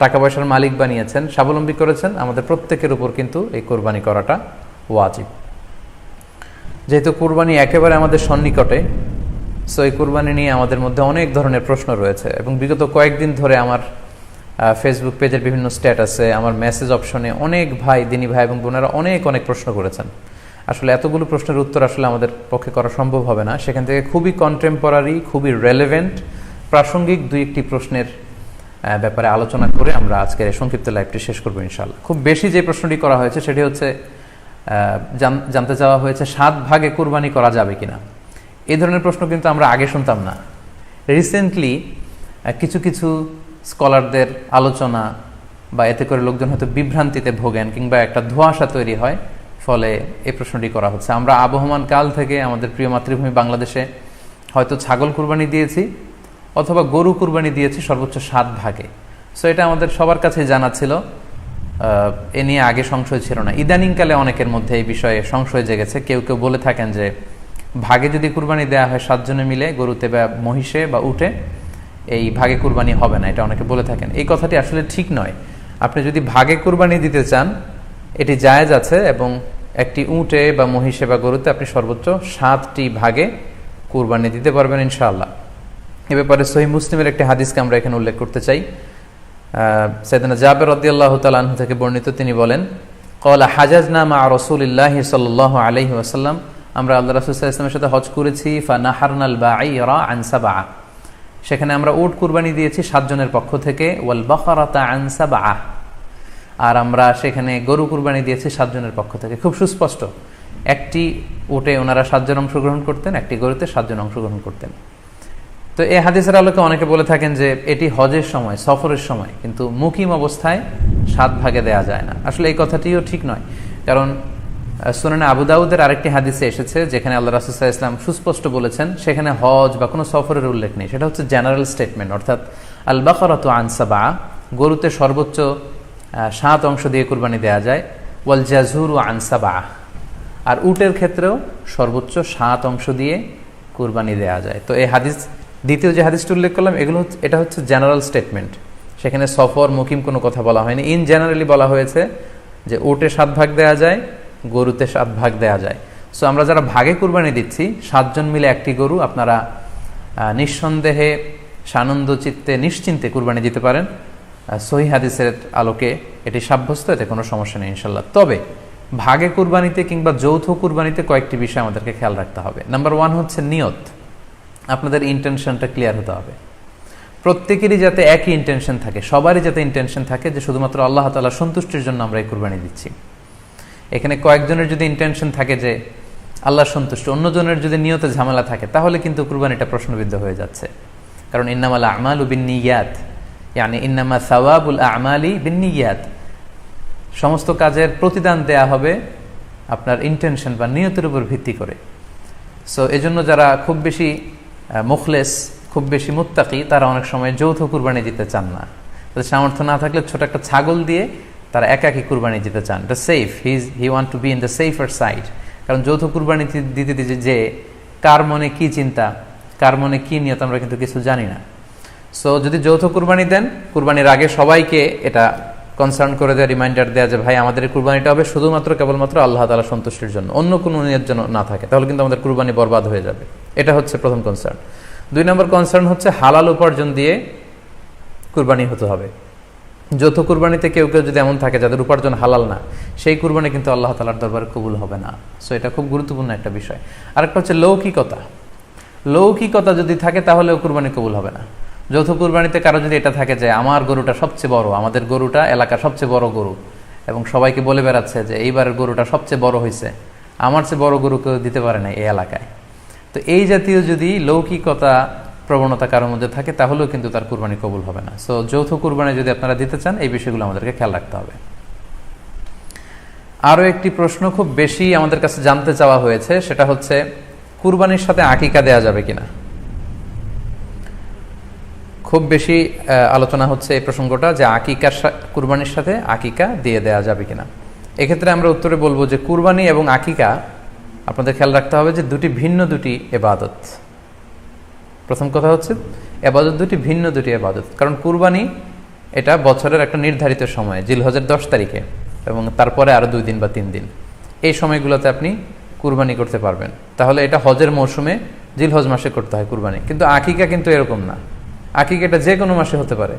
টাকা পয়সার মালিক বানিয়েছেন, স্বাবলম্বী করেছেন, আমাদের প্রত্যেকের উপর কিন্তু এই কোরবানি করাটা ওয়াজিব। যেহেতু কোরবানি একেবারে আমাদের সন্নিকটে, সো এই কোরবানি নিয়ে আমাদের মধ্যে অনেক ধরনের প্রশ্ন রয়েছে এবং বিগত কয়েকদিন ধরে আমার ফেসবুক পেজের বিভিন্ন স্ট্যাটাসে, আমার মেসেজ অপশনে অনেক ভাই, দিনী ভাই এবং বোনেরা অনেক প্রশ্ন করেছেন। আসলে এতগুলো প্রশ্নের উত্তর আসলে আমাদের পক্ষে করা সম্ভব হবে না। সেখান থেকে খুবই কন্টেম্পোরারি, খুবই রেলেভেন্ট, প্রাসঙ্গিক দুই একটি প্রশ্নের ব্যাপারে আলোচনা করে আমরা আজকের এই সংক্ষিপ্ত লাইভটি শেষ করবো ইনশাআল্লাহ। খুব বেশি যে প্রশ্নটি করা হয়েছে সেটি হচ্ছে জানতে চাওয়া হয়েছে 7 ভাগে কুরবানি করা যাবে কিনা। এই ধরনের প্রশ্ন কিন্তু আমরা আগে শুনতাম না। রিসেন্টলি কিছু কিছু স্কলারদের আলোচনা বা এতে করে লোকজন হয়তো বিভ্রান্তিতে ভোগেন কিংবা একটা ধোঁয়াশা তৈরি হয়, ফলে এই প্রশ্নটি করা হচ্ছে। আমরা আবহমান কাল থেকে আমাদের প্রিয় মাতৃভূমি বাংলাদেশে হয়তো ছাগল কুরবানি দিয়েছি অথবা গরু কুরবানি দিয়েছি সর্বোচ্চ 7 ভাগে। সো এটা আমাদের সবার কাছে জানা ছিল, এ নিয়ে আগে সংশয় ছিল না। ইদানিংকালে অনেকের মধ্যে এই বিষয়ে সংশয় জেগেছে। কেউ কেউ বলে থাকেন যে ভাগে যদি কুরবানি দেওয়া হয় 7 জনে মিলে, গরুতে বা মহিষে বা উটে, এই ভাগে কুরবানি হবে না, এটা অনেকে বলে থাকেন। এই কথাটি আসলে ঠিক নয়। আপনি যদি ভাগে কুরবানি দিতে চান এটি জায়েজ আছে, এবং একটি উটে বা মহিষে বা গরুতে আপনি সর্বোচ্চ 7টি ভাগে কুরবানি দিতে পারবেন ইনশাআল্লাহ। এ ব্যাপারে সহিহ মুসলিমের একটি হাদিসকে আমরা এখানে উল্লেখ করতে চাই। সাইয়েদনা জাবের রাদিয়াল্লাহু তাআলা আনহু থেকে বর্ণিত, তিনি বলেন, ক্বালা হাজাজনা মা রাসূলিল্লাহি সাল্লাল্লাহু আলাইহি ওয়াসাল্লাম, আমরা আল্লাহ রাসূল সাল্লাল্লাহু আলাইহি ওয়াসাল্লামের সাথে হজ করেছি। ফানাহারনাল বাঈরা আন সাবআ, সেখানে আমরা উট কুরবানি দিয়েছি 7 জনের পক্ষ থেকে। ওয়াল বাকারাতা আন সাবআ, আর আমরা সেখানে গরু কুরবানি দিয়েছি 7 জনের পক্ষ থেকে। খুব সুস্পষ্ট, একটি উটে ওনারা 7 জন অংশগ্রহণ করতেন, একটি গরুতে 7 জন অংশগ্রহণ করতেন। তো এই হাদিসের আলোকে অনেকে বলে থাকেন যে এটি হজের সময়, সফরের সময়, কিন্তু মুকিম অবস্থায় 7 ভাগে দেয়া যায় না। আসলে এই কথাটিও ঠিক নয়, কারণ সুনানে আবু দাউদের আরেকটি হাদিসে এসেছে যেখানে আল্লাহ রাসূল সাল্লাল্লাহু আলাইহি ওয়াসাল্লাম সুস্পষ্ট বলেছেন, সেখানে হজ বা কোনো সফরের উল্লেখ নেই। সেটা হচ্ছে জেনারেল স্টেটমেন্ট, অর্থাৎ আল বাকারাতু আন সাবআ, গরুতে সর্বোচ্চ 7 অংশ দিয়ে কুরবানি দেয়া যায়। ওয়াল জাযুরু আন সাবআ, আর উটের ক্ষেত্রেও সর্বোচ্চ 7 অংশ দিয়ে কুরবানি দেয়া যায়। তো এই হাদিস, দ্বিতীয় যে হাদিসটি উল্লেখ করলাম, এটা হচ্ছে জেনারেল স্টেটমেন্ট। সেখানে সফর, মুকিম কোনো কথা বলা হয়নি। ইন জেনারেলি বলা হয়েছে যে উটে 7 ভাগ দেয়া যায়, গরুতে 7 ভাগ দেয়া যায়। সো আমরা যারা ভাগে কুরবানি দিচ্ছি, 7 জন মিলে একটি গরু, আপনারা নিঃসন্দেহে সানন্দ চিত্তে নিশ্চিন্তে কুরবানি দিতে পারেন। সহিহ হাদিসের আলোকে এটি সাব্যস্ত, এতে কোনো সমস্যা নেই ইনশাল্লাহ। তবে ভাগে কুরবানিতে কিংবা যৌথ কুরবানিতে কয়েকটি বিষয় আমাদেরকে খেয়াল রাখতে হবে। নাম্বার 1 হচ্ছে নিয়ত। আপনাদের ইন্টেনশনটা ক্লিয়ার হতে হবে। প্রত্যেকেরই যাতে একই ইন্টেনশন থাকে, সবারই যাতে ইন্টেনশন থাকে যে শুধুমাত্র আল্লাহ তাআলার সন্তুষ্টির জন্য আমরা এই কুরবানি দিচ্ছি। এখানে কয়েকজনের যদি ইন্টেনশন থাকে যে আল্লাহর সন্তুষ্টি, অন্যজনের যদি নিয়তে ঝামেলা থাকে, তাহলে কিন্তু কুরবানিটা প্রশ্নবিদ্ধ হয়ে যাচ্ছে। কারণ ইন্নামাল আমালু বিন্নিয়াত, ইয়ানি ইন্নামা সাওয়াবুল আমালি বিন্নিয়াত, সমস্ত কাজের প্রতিদান দেয়া হবে আপনার ইন্টেনশন বা নিয়তের উপর ভিত্তি করে। সো এজন্য যারা খুব বেশি মুখলেস, খুব বেশি মুত্তাকি, তারা অনেক সময় যৌথ কুরবানি দিতে চান না। তাদের সামর্থ্য না থাকলে ছোট একটা ছাগল দিয়ে তারা একাকি কুরবানি দিতে চান। এটা safe, he want to be in the safer side. কারণ যৌথ কুরবানি দিতে দিতে যে কার মনে কি চিন্তা, কার মনে কি নিয়ত, আমরা কিন্তু কিছু জানি না। সো যদি যৌথ কুরবানি দেন, কুরবানির আগে সবাইকে এটা কনসার্ন করে দেওয়া, রিমাইন্ডার দেওয়া যে ভাই আমাদের এই কুরবানিটা হবে শুধুমাত্র কেবলমাত্র আল্লাহ তাআলা সন্তুষ্টির জন্য, অন্য কোনো নিয়ত যেন না থাকে, তাহলে কিন্তু আমাদের কুরবানি বরবাদ হয়ে যাবে। এটা হচ্ছে প্রথম কনসার্ন। 2 নম্বর কনসার্ন হচ্ছে হালাল উপার্জন দিয়ে কুরবানি হতে হবে। যৌথ কুরবানিতে কেউ কেউ যদি এমন থাকে যাদের উপার্জন হালাল না, সেই কুরবানি কিন্তু আল্লাহ তাআলার দরবারে কবুল হবে না। সো এটা খুব গুরুত্বপূর্ণ একটা বিষয়। আরেকটা হচ্ছে লৌকিকতা। লৌকিকতা যদি থাকে তাহলেও কুরবানি কবুল হবে না। যৌথ কুরবানিতে কারো যদি এটা থাকে যে আমার গরুটা সবচেয়ে বড়, আমাদের গরুটা এলাকার সবচেয়ে বড় গরু, এবং সবাইকে বলে বেড়াচ্ছে যে এইবারের গরুটা সবচেয়ে বড় হয়েছে, আমার চেয়ে বড় গরু কেউ দিতে পারে না এই এলাকায়। তো এই জাতীয় যদি লৌকিকতা প্রবণতা কারোর মধ্যে থাকে, তাহলেও কিন্তু তার কুরবানি কবুল হবে না। সো যৌথ কুরবানি যদি আপনারা দিতে চান, এই বিষয়গুলো আমাদেরকে খেয়াল রাখতে হবে। আরও একটি প্রশ্ন খুব বেশি আমাদের কাছে জানতে চাওয়া হয়েছে, সেটা হচ্ছে কুরবানির সাথে আকিকা দেয়া যাবে কিনা। খুব বেশি আলোচনা হচ্ছে এই প্রসঙ্গটা যে আকিকার কুরবানির সাথে আকিকা দিয়ে দেয়া যাবে কিনা। এক্ষেত্রে আমরা উত্তরে বলবো যে কুরবানি এবং আকিকা আপনাদের খেয়াল রাখতে হবে যে ভিন্ন দুটি ইবাদত। প্রথম কথা হচ্ছে ইবাদত ভিন্ন দুটি ইবাদত। কারণ কুরবানি এটা বছরের একটা নির্ধারিত সময়, জিলহজের 10 তারিখে, এবং তারপরে আরও 2 দিন বা 3 দিন, এই সময়গুলোতে আপনি কুরবানি করতে পারবেন। তাহলে এটা হজের মৌসুমে জিলহজ মাসে করতে হয় কুরবানি। কিন্তু আকিকা কিন্তু এরকম না, আকিকাটা যে কোনো মাসে হতে পারে।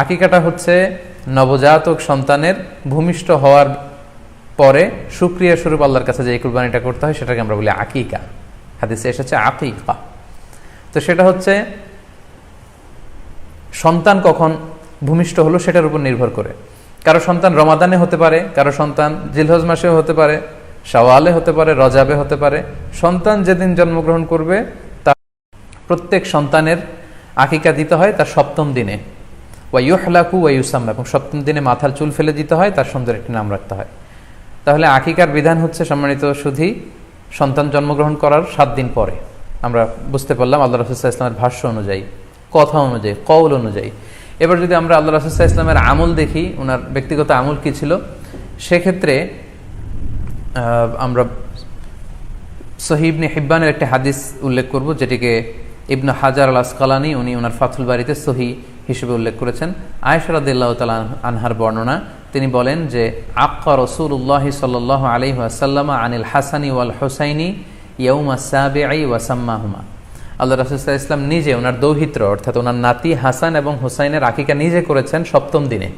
আকিকাটা হচ্ছে নবজাতক সন্তানের ভূমিষ্ঠ হওয়ার পরে শুকরিয়া স্বরূপ আল্লাহর কাছে যে কুরবানিটা করতে হয় সেটাকে আমরা বলি আকিকা। হাদিসে এসেছে আকিকা। তো সেটা হচ্ছে সন্তান কখন ভূমিষ্ঠ হলো সেটার উপর নির্ভর করে। কারো সন্তান রমাদানে হতে পারে, কারো সন্তান জিলহজ মাসেও হতে পারে, শাওয়ালে হতে পারে, রজাবে হতে পারে। সন্তান যেদিন জন্মগ্রহণ করবে তার প্রত্যেক সন্তানের আকিকা দিতে হয় তার 7ম দিনে, ওয়াইউহলাকু ওয়াইউসাম্মা, এবং 7ম দিনে মাথার চুল ফেলে দিতে হয়, তার সুন্দর একটি নাম রাখতে হয়। তাহলে আকিকার বিধান হচ্ছে সম্মানিত সুধী সন্তান জন্মগ্রহণ করার 7 দিন পরে। আমরা বুঝতে পারলাম আল্লাহ রাসূল সাল্লাল্লাহু আলাইহি ওয়াসাল্লামের ভাষ্য অনুযায়ী, কথা অনুযায়ী, কওল অনুযায়ী। এবার যদি আমরা আল্লাহ রাসূল সাল্লাল্লাহু আলাইহি ওয়াসাল্লামের আমল দেখি, ওনার ব্যক্তিগত আমল কি ছিল, সেক্ষেত্রে আমরা সহিহ ইবনে হিব্বানের একটি হাদিস উল্লেখ করব, যেটিকে ইবনে হাজার আল আসকালানি উনি ওনার ফাথুল বারিতে সহিহ হিসেবে উল্লেখ করেছেন। আয়েশা রাদিয়াল্লাহু তাআলা আনহার বর্ণনা, তিনি বলেন যে আক্কা রাসূলুল্লাহ সাল্লাল্লাহু আলাইহি ওয়াসাল্লাম আনিল হাসানি ওয়াল হুসাইনি ইয়াউমা সাবিঈ ওয়া সাম্মাহুমা। আল্লাহ রাসূল সাল্লাল্লাহু আলাইহি ওয়াসাল্লাম নিজে ওনার দৌহিত্র অর্থাৎ ওনার নাতি হাসান এবং হুসাইনের আকিকা নিজে করেছেন 7ম দিনে,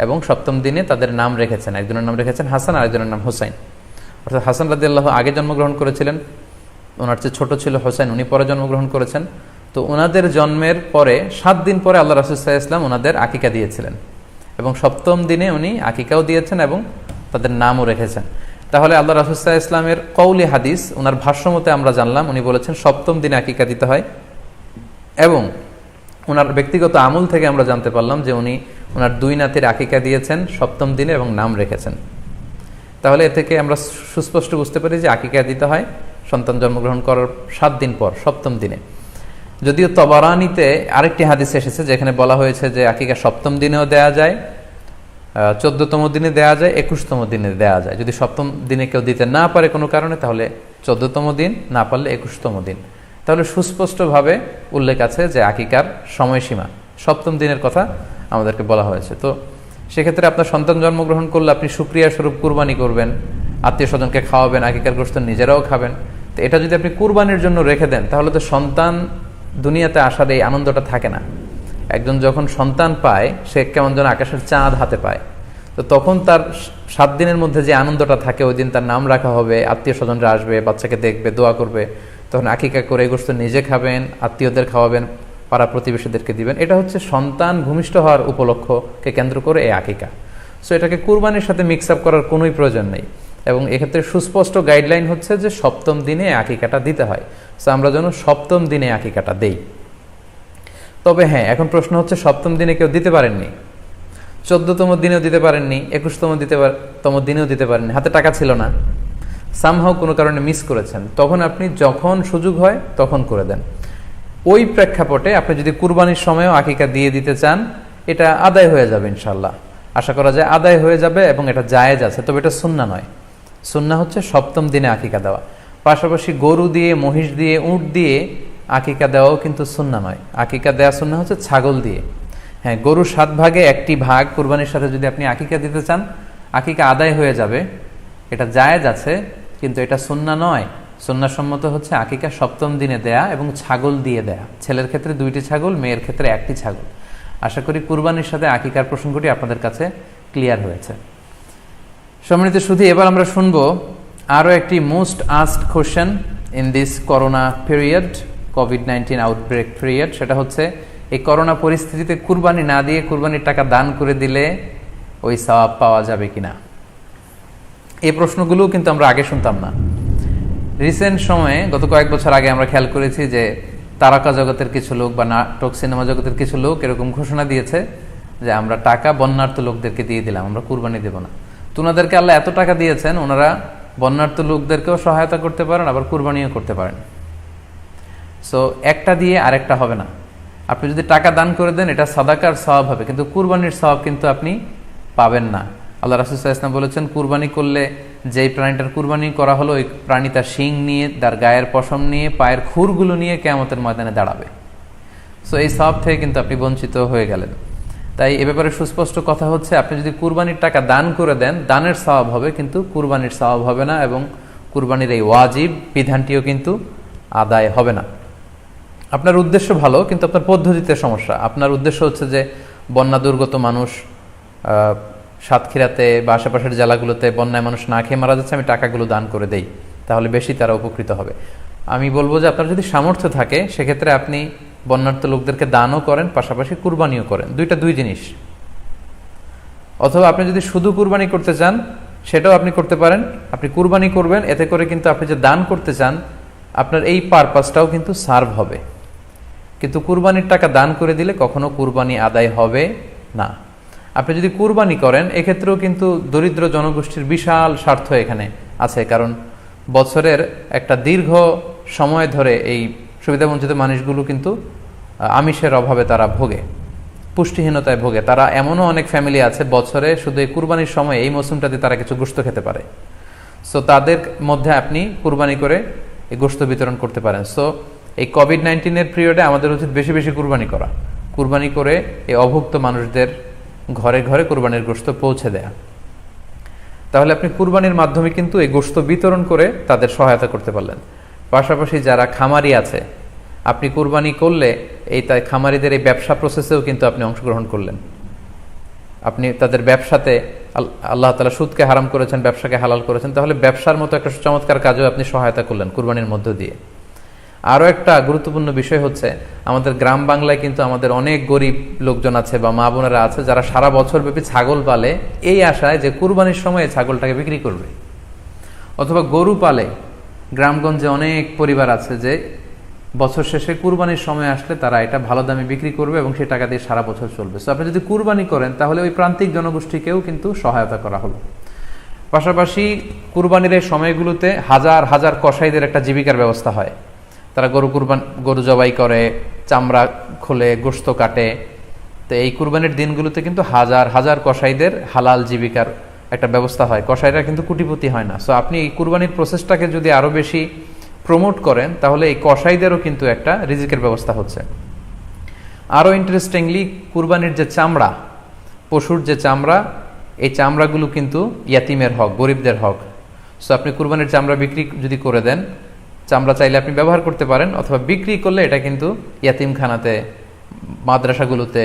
এবং 7ম দিনে তাদের নাম রেখেছেন। একজনের নাম রেখেছেন হাসান, আরেকজনের নাম হুসাইন। অর্থাৎ হাসান রাদিয়াল্লাহু আগে জন্মগ্রহণ করেছিলেন, ওনার চেয়ে ছোট ছিল হুসাইন, উনি পরে জন্মগ্রহণ করেছেন। তো ওনাদের জন্মের পরে 7 দিন পরে আল্লাহ রাসূল সাল্লাল্লাহু আলাইহি ওয়াসাল্লাম ওনাদের আকিকা দিয়েছিলেন, এবং 7ম দিনে উনি আকিকাও দিয়েছেন এবং তাদের নামও রেখেছেন। তাহলে আল্লাহ রাসূল সাল্লাল্লাহু আলাইহি ওয়াসাল্লামের কওলি হাদিস, ওনার ভাষ্যমতে আমরা জানলাম উনি বলেছেন 7ম দিনে আকিকা দিতে হয়, এবং ওনার ব্যক্তিগত আমল থেকে আমরা জানতে পারলাম যে উনি ওনার 2 নাতির আকিকা দিয়েছেন 7ম দিনে এবং নাম রেখেছেন। তাহলে এ থেকে আমরা সুস্পষ্ট বুঝতে পারি যে আকিকা দিতে হয় সন্তান জন্মগ্রহণ করার 7 দিন পর, 7ম দিনে। যদিও তবারানিতে আরেকটি হাদিস এসেছে যেখানে বলা হয়েছে যে আকিকা 7ম দিনেও দেয়া যায়, 14তম দিনে দেয়া যায়, 21তম দিনে দেয়া যায়। যদি 7ম দিনে কেউ দিতে না পারে কোনো কারণে, তাহলে 14তম দিন, না পারলে 21তম দিন। তাহলে সুস্পষ্টভাবে উল্লেখ আছে যে আকিকার সময়সীমা 7ম দিনের কথা আমাদেরকে বলা হয়েছে। তো সেক্ষেত্রে আপনার সন্তান জন্মগ্রহণ করলে আপনি শুকরিয়া স্বরূপ কুরবানি করবেন, আত্মীয় স্বজনকে খাওয়াবেন, আকিকার গোশত নিজেরাও খাবেন। তো এটা যদি আপনি কুরবানির জন্য রেখে দেন, তাহলে তো সন্তান দুনিয়াতে আসার এই আনন্দটা থাকে না। একজন যখন সন্তান পায়, সে কেমন যেন আকাশের চাঁদ হাতে পায়। তো তখন তার 7 দিনের মধ্যে যে আনন্দটা থাকে, ওই দিন তার নাম রাখা হবে, আত্মীয় স্বজনরা আসবে, বাচ্চাকে দেখবে, দোয়া করবে, তখন আকিকা করে গোশত নিজে খাবেন, আত্মীয়দের খাওয়াবেন, পাড়া প্রতিবেশীদেরকে দিবেন। এটা হচ্ছে সন্তান ভূমিষ্ঠ হওয়ার উপলক্ষকে কেন্দ্র করে এই আকিকা। সো এটাকে কুরবানির সাথে মিক্স আপ করার কোনোই প্রয়োজন নেই, এবং এক্ষেত্রে সুস্পষ্ট গাইডলাইন হচ্ছে যে 7ম দিনে আকিকাটা দিতে হয়। সো আমরা যেন 7ম দিনে আকিকাটা দেই। তবে হ্যাঁ, এখন প্রশ্ন হচ্ছে 7ম দিনে কেউ দিতে পারেননি, 14তম দিনেও দিতে পারেননি, 21তম দিনেও দিতে পারেননি, হাতে টাকা ছিল না, সামহাও কোনো কারণে মিস করেছেন, তখন আপনি যখন সুযোগ হয় তখন করে দেন। ওই প্রেক্ষাপটে আপনি যদি কুরবানির সময়ও আকিকা দিয়ে দিতে চান, এটা আদায় হয়ে যাবে ইনশাল্লাহ। আশা করা যায় আদায় হয়ে যাবে, এবং এটা জায়েজ আছে। তবে এটা সুন্নাহ নয়। সুন্নাহ হচ্ছে 7ম দিনে আকিকা দেওয়া। পাশাপাশি গরু দিয়ে, মহিষ দিয়ে, উট দিয়ে আকিকা দেওয়াও কিন্তু সুন্নাহ নয়। আকিকা দেওয়া সুন্নাহ হচ্ছে ছাগল দিয়ে। হ্যাঁ, গরুর 7 ভাগে 1টি ভাগ কুরবানির সাথে যদি আপনি আকিকা দিতে চান, আকিকা আদায় হয়ে যাবে, এটা জায়েজ আছে, কিন্তু এটা সুন্নাহ নয়। সুন্নাহসম্মত হচ্ছে আকিকা 7ম দিনে দেয়া এবং ছাগল দিয়ে দেয়া। ছেলের ক্ষেত্রে 2টি ছাগল, মেয়ের ক্ষেত্রে 1টি ছাগল। আশা করি কুরবানির সাথে আকিকার প্রসঙ্গটি আপনাদের কাছে ক্লিয়ার হয়েছে। সম্মানিত সুধী, এবার আমরা শুনবো আরও একটি most asked question in this corona period, COVID-19 outbreak period. সেটা হচ্ছে, এই করোনা পরিস্থিতিতে কুরবানি না দিয়ে কুরবানির টাকা দান করে দিলে ওই সওয়াব পাওয়া যাবে কিনা। এই প্রশ্নগুলোও কিন্তু আমরা আগে শুনতাম না। রিসেন্ট সময়ে, গত কয়েক বছর আগে আমরা খেয়াল করেছি যে তারকা জগতের কিছু লোক বা নাটক সিনেমা জগতের কিছু লোক এরকম ঘোষণা দিয়েছে যে আমরা টাকা বন্যার্ত লোকদেরকে দিয়ে দিলাম, আমরা কুরবানি দেব না। তো ওনাদেরকে আল্লাহ এত টাকা দিয়েছেন, ওনারা বন্যার্ত লোকদেরকেও সহায়তা করতে পারেন, আবার কুরবানিও করতে পারেন। সো একটা দিয়ে আরেকটা হবে না। আপনি যদি টাকা দান করে দেন, এটা সাদাকার সওয়াব হবে, কিন্তু কুরবানির সওয়াব কিন্তু আপনি পাবেন না। আল্লাহ রাসূল সাল্লাল্লাহু আলাইহি ওয়াসাল্লাম বলেছেন, কুরবানি করলে যেই প্রাণীটার কুরবানি করা হলো, ওই প্রাণী তার শিং নিয়ে, তার গায়ের পশম নিয়ে, পায়ের খুরগুলো নিয়ে কিয়ামতের ময়দানে দাঁড়াবে। সো এই সওয়াব থেকে কিন্তু আপনি বঞ্চিত হয়ে গেলেন। তাই এ ব্যাপারে সুস্পষ্ট কথা হচ্ছে, আপনি যদি কুরবানির টাকা দান করে দেন, দানের সওয়াব হবে, কিন্তু কুরবানির সওয়াব হবে না, এবং কুরবানির এই ওয়াজিব বিধানটিও কিন্তু আদায় হবে না। আপনার উদ্দেশ্য ভালো, কিন্তু আপনার পদ্ধতিতে সমস্যা। আপনার উদ্দেশ্য হচ্ছে যে বন্যা দুর্গত মানুষ, সাতক্ষীরাতে বা আশেপাশের জেলাগুলোতে বন্যায় মানুষ না খেয়ে মারা যাচ্ছে, আমি টাকাগুলো দান করে দেই, তাহলে বেশি তারা উপকৃত হবে। আমি বলবো যে আপনার যদি সামর্থ্য থাকে, সেক্ষেত্রে আপনি বন্যার্ত লোকদেরকে দানও করেন, পাশাপাশি কুরবানিও করেন, দুই জিনিস। অথবা আপনি যদি শুধু কুরবানি করতে চান, সেটাও আপনি করতে পারেন। আপনি কুরবানি করবেন, এতে করে কিন্তু আপনি যে দান করতে চান, আপনার এই পারপাসটাও কিন্তু সার্ভ হবে। কিন্তু কুরবানির টাকা দান করে দিলে কখনো কুরবানি আদায় হবে না। আপনি যদি কুরবানি করেন, এক্ষেত্রেও কিন্তু দরিদ্র জনগোষ্ঠীর বিশাল স্বার্থ এখানে আছে, কারণ বছরের একটা দীর্ঘ সময় ধরে এই সুবিধাবঞ্চিত মানুষগুলো কিন্তু আমিষের অভাবে তারা ভোগে, পুষ্টিহীনতায় ভোগে। তারা এমনও অনেক ফ্যামিলি আছে বছরে শুধু এই কুরবানির সময়, এই মৌসুমটাতে তারা কিছু গোশত খেতে পারে। সো তাদের মধ্যে আপনি কুরবানি করে এই গোশত বিতরণ করতে পারেন। সো এই কোভিড-19 পিরিয়ডে আমাদের উচিত বেশি বেশি কুরবানি করা, কুরবানি করে এই অভুক্ত মানুষদের ঘরে ঘরে কুরবানির গোশত পৌঁছে দেয়া। তাহলে আপনি কুরবানির মাধ্যমে কিন্তু এই গোশত বিতরণ করে তাদের সহায়তা করতে পারলেন। পাশাপাশি যারা খামারি আছে, আপনি কুরবানি করলে এই তাই খামারিদের এই ব্যবসা প্রসেসেও কিন্তু আপনি অংশগ্রহণ করলেন। আপনি তাদের ব্যবসাতে, আল্লাহ তাআলা সুদকে হারাম করেছেন, ব্যবসাকে হালাল করেছেন, তাহলে ব্যবসার মতো একটা চমৎকার কাজেও আপনি সহায়তা করলেন কুরবানির মধ্য দিয়ে। আরও একটা গুরুত্বপূর্ণ বিষয় হচ্ছে, আমাদের গ্রাম বাংলায় কিন্তু আমাদের অনেক গরিব লোকজন আছে বা মা বোনেরা আছে, যারা সারা বছর ব্যাপী ছাগল পালে এই আশায় যে কুরবানির সময় ছাগলটাকে বিক্রি করবে, অথবা গরু পালে। গ্রামগঞ্জে অনেক পরিবার আছে যে বছর শেষে কুরবানির সময় আসলে তারা এটা ভালো দামে বিক্রি করবে এবং সেই টাকা দিয়ে সারা বছর চলবে। সো আপনি যদি কুরবানি করেন, তাহলে ওই প্রান্তিক জনগোষ্ঠীকেও কিন্তু সহায়তা করা হলো। পাশাপাশি কুরবানির এই সময়গুলোতে হাজার হাজার কসাইদের একটা জীবিকার ব্যবস্থা হয়। তারা গরু জবাই করে, চামড়া খোলে, গোশত কাটে। তো এই কুরবানির দিনগুলোতে কিন্তু হাজার হাজার কসাইদের হালাল জীবিকার একটা ব্যবস্থা হয়। কসাইরা কিন্তু কোটিপতি হয় না। সো আপনি এই কুরবানির প্রসেসটাকে যদি আরো বেশি প্রমোট করেন, তাহলে এই কসাইদেরও কিন্তু একটা রিজিকের ব্যবস্থা হচ্ছে। আরো ইন্টারেস্টিংলি, কুরবানির যে চামড়া, পশুর যে চামড়া, এই চামড়াগুলো কিন্তু ইয়াতিমের হক, গরিবদের হক। সো আপনি কুরবানির চামড়া বিক্রি যদি করে দেন, চামড়া চাইলে আপনি ব্যবহার করতে পারেন, অথবা বিক্রি করলে এটা কিন্তু ইয়াতিমখানাতে, মাদ্রাসাগুলোতে,